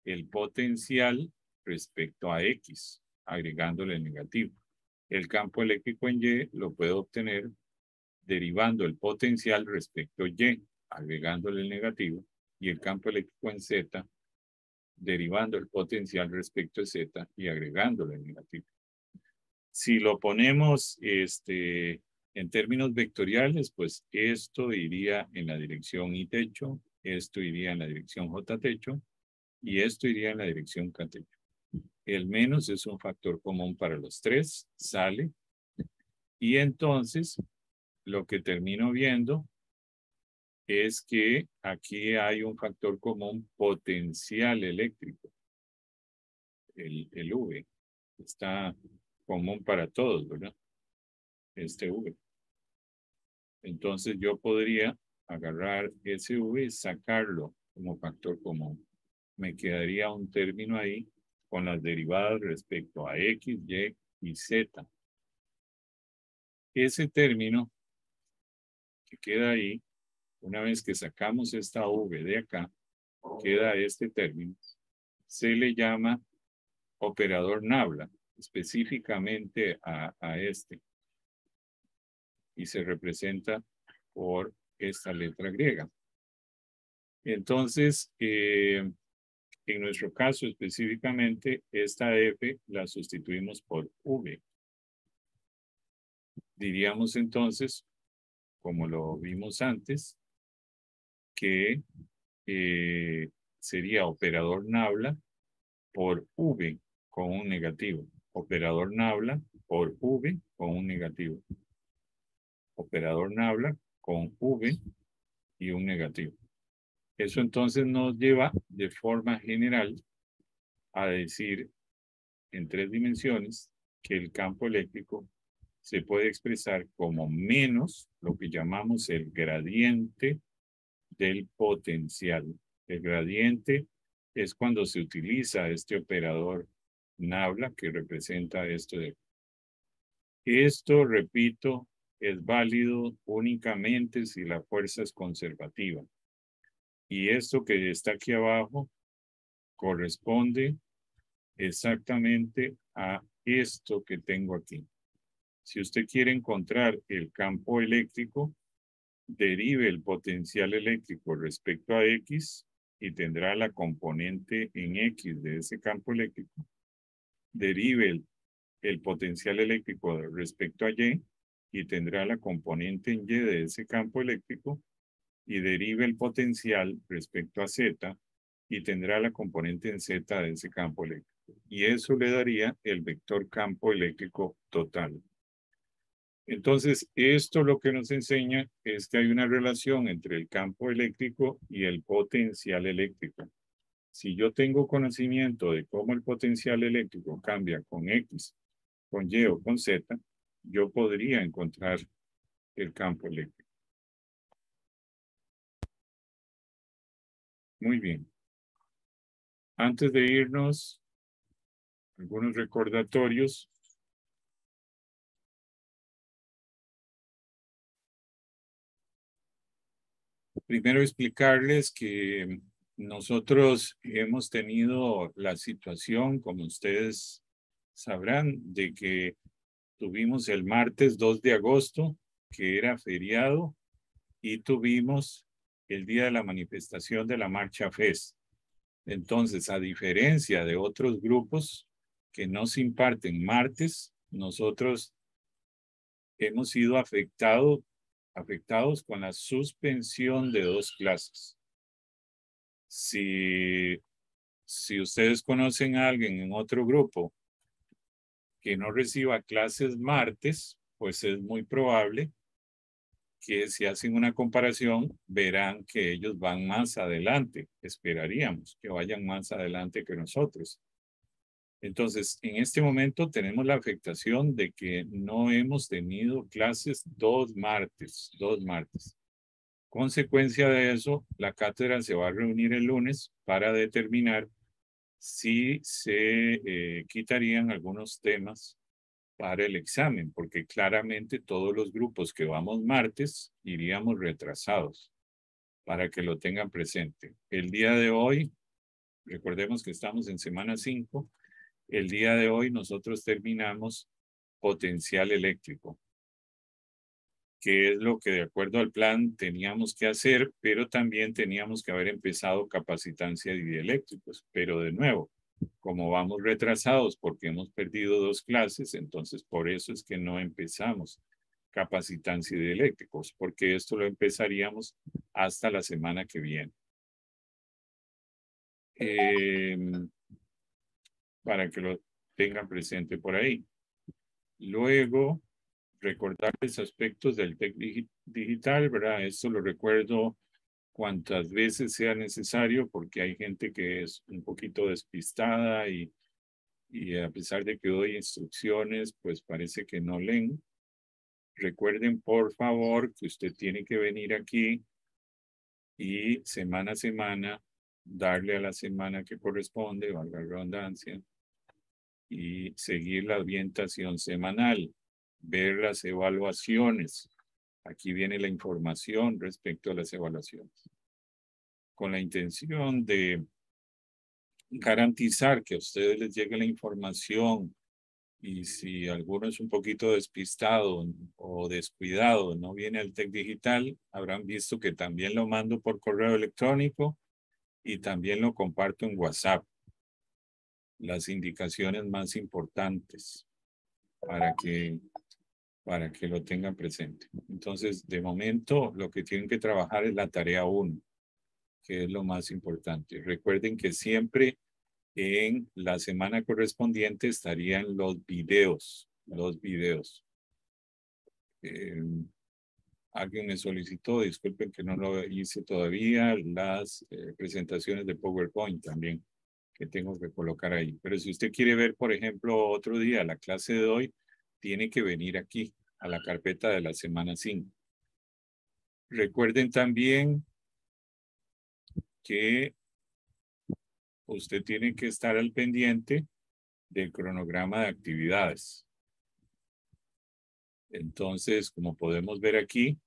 el potencial respecto a X, agregándole el negativo. El campo eléctrico en Y lo puedo obtener derivando el potencial respecto a Y, agregándole el negativo, y el campo eléctrico en Z, derivando el potencial respecto a Z y agregándole el negativo. Si lo ponemos en términos vectoriales, pues esto iría en la dirección Y techo, esto iría en la dirección J techo, y esto iría en la dirección K techo. El menos es un factor común para los tres, sale, y entonces lo que termino viendo es que aquí hay un factor común potencial eléctrico. El V está común para todos, ¿verdad? Este V. Entonces yo podría agarrar ese V y sacarlo como factor común. Me quedaría un término ahí con las derivadas respecto a X, Y y Z. Ese término que queda ahí, una vez que sacamos esta V de acá, queda este término, se le llama operador Nabla, específicamente a este, y se representa por esta letra griega. Entonces, en nuestro caso específicamente, esta F la sustituimos por V. Diríamos entonces, como lo vimos antes, que sería operador Nabla por V con un negativo. Operador Nabla por V con un negativo. Operador Nabla con V y un negativo. Eso entonces nos lleva de forma general a decir en 3 dimensiones que el campo eléctrico se puede expresar como menos lo que llamamos el gradiente del potencial. El gradiente es cuando se utiliza este operador Nabla que representa esto de aquí. Esto, repito, es válido únicamente si la fuerza es conservativa. Y esto que está aquí abajo corresponde exactamente a esto que tengo aquí. Si usted quiere encontrar el campo eléctrico, derive el potencial eléctrico respecto a X y tendrá la componente en X de ese campo eléctrico. Derive el potencial eléctrico respecto a Y tendrá la componente en Y de ese campo eléctrico y derive el potencial respecto a Z y tendrá la componente en Z de ese campo eléctrico. Y eso le daría el vector campo eléctrico total. Entonces, esto lo que nos enseña es que hay una relación entre el campo eléctrico y el potencial eléctrico. Si yo tengo conocimiento de cómo el potencial eléctrico cambia con X, con Y o con Z, yo podría encontrar el campo eléctrico. Muy bien. Antes de irnos, algunos recordatorios. Primero explicarles que nosotros hemos tenido la situación, como ustedes sabrán, de que Tuvimos el martes 2 de agosto, que era feriado, y tuvimos el día de la manifestación de la Marcha FES. Entonces, a diferencia de otros grupos que no se imparten martes, nosotros hemos sido afectados con la suspensión de 2 clases. Si ustedes conocen a alguien en otro grupo que no reciba clases martes, pues es muy probable que si hacen una comparación, verán que ellos van más adelante. Esperaríamos que vayan más adelante que nosotros. Entonces, en este momento tenemos la afectación de que no hemos tenido clases 2 martes. Consecuencia de eso, la cátedra se va a reunir el lunes para determinar si se quitarían algunos temas para el examen, porque claramente todos los grupos que vamos martes iríamos retrasados, para que lo tengan presente. El día de hoy, recordemos que estamos en semana 5, el día de hoy nosotros terminamos potencial eléctrico, que es lo que de acuerdo al plan teníamos que hacer, pero también teníamos que haber empezado capacitancia de dieléctricos. Pero de nuevo, como vamos retrasados porque hemos perdido 2 clases, entonces por eso es que no empezamos capacitancia de dieléctricos, porque esto lo empezaríamos hasta la semana que viene. Para que lo tengan presente por ahí. Luego, recordarles aspectos del TEC digital, ¿verdad? Esto lo recuerdo cuantas veces sea necesario, porque hay gente que es un poquito despistada y a pesar de que doy instrucciones, pues parece que no leen. Recuerden, por favor, que usted tiene que venir aquí y semana a semana darle a la semana que corresponde, valga la redundancia, y seguir la orientación semanal, ver las evaluaciones. Aquí viene la información respecto a las evaluaciones, con la intención de garantizar que a ustedes les llegue la información y si alguno es un poquito despistado o descuidado, no viene al TEC digital, habrán visto que también lo mando por correo electrónico y también lo comparto en WhatsApp. Las indicaciones más importantes para que lo tengan presente. Entonces, de momento, lo que tienen que trabajar es la tarea 1, que es lo más importante. Recuerden que siempre en la semana correspondiente estarían los videos. Alguien me solicitó, disculpen que no lo hice todavía, las presentaciones de PowerPoint también, que tengo que colocar ahí. Pero si usted quiere ver, por ejemplo, otro día la clase de hoy, tiene que venir aquí a la carpeta de la semana 5. Recuerden también que usted tiene que estar al pendiente del cronograma de actividades. Entonces, como podemos ver aquí,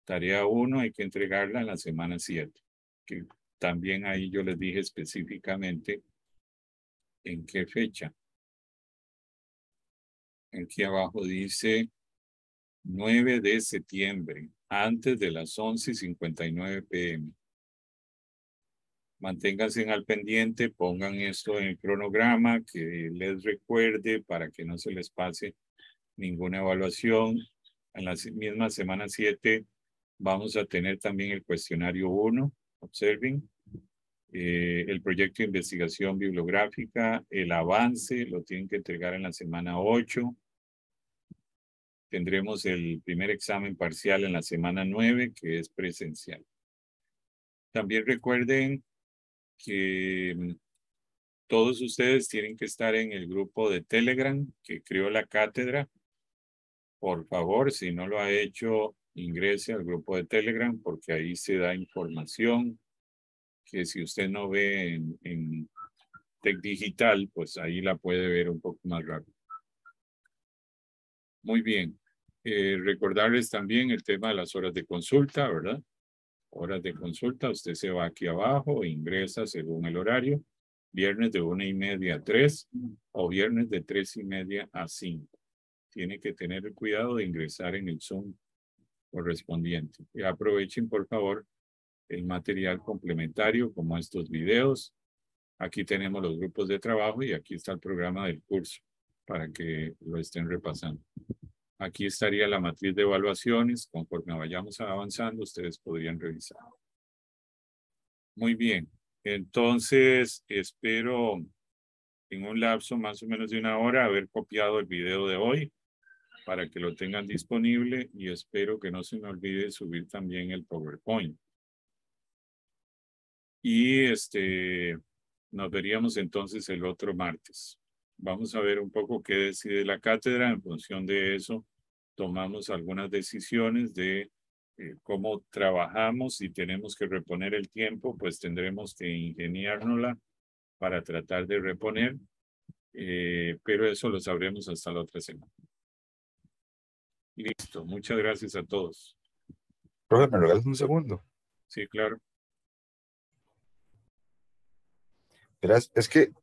tarea 1 hay que entregarla en la semana 7. Que también ahí yo les dije específicamente en qué fecha. Aquí abajo dice 9 de septiembre, antes de las 11:59 p.m. Manténganse al pendiente, pongan esto en el cronograma, que les recuerde para que no se les pase ninguna evaluación. En la misma semana 7 vamos a tener también el cuestionario 1, observen, el proyecto de investigación bibliográfica, el avance, lo tienen que entregar en la semana 8. Tendremos el primer examen parcial en la semana 9, que es presencial. También recuerden que todos ustedes tienen que estar en el grupo de Telegram que creó la cátedra. Por favor, si no lo ha hecho, ingrese al grupo de Telegram porque ahí se da información que si usted no ve en TEC Digital, pues ahí la puede ver un poco más rápido. Muy bien. Recordarles también el tema de las horas de consulta, ¿verdad? Horas de consulta, usted se va aquí abajo e ingresa según el horario. Viernes de 1:30 a 3 o viernes de 3:30 a 5. tiene que tener el cuidado de ingresar en el Zoom correspondiente. Y aprovechen, por favor, el material complementario como estos videos. Aquí tenemos los grupos de trabajo y aquí está el programa del curso para que lo estén repasando. Aquí estaría la matriz de evaluaciones. Conforme vayamos avanzando, ustedes podrían revisar. Muy bien. Entonces, espero en un lapso más o menos de 1 hora haber copiado el video de hoy para que lo tengan disponible y espero que no se me olvide subir también el PowerPoint. Y nos veríamos entonces el otro martes. Vamos a ver un poco qué decide la cátedra. En función de eso, tomamos algunas decisiones de cómo trabajamos. Si tenemos que reponer el tiempo, pues tendremos que ingeniárnosla para tratar de reponer. Pero eso lo sabremos hasta la otra semana. Listo. Muchas gracias a todos. Profe, ¿me regalas un segundo? Sí, claro. Verás, es que tengo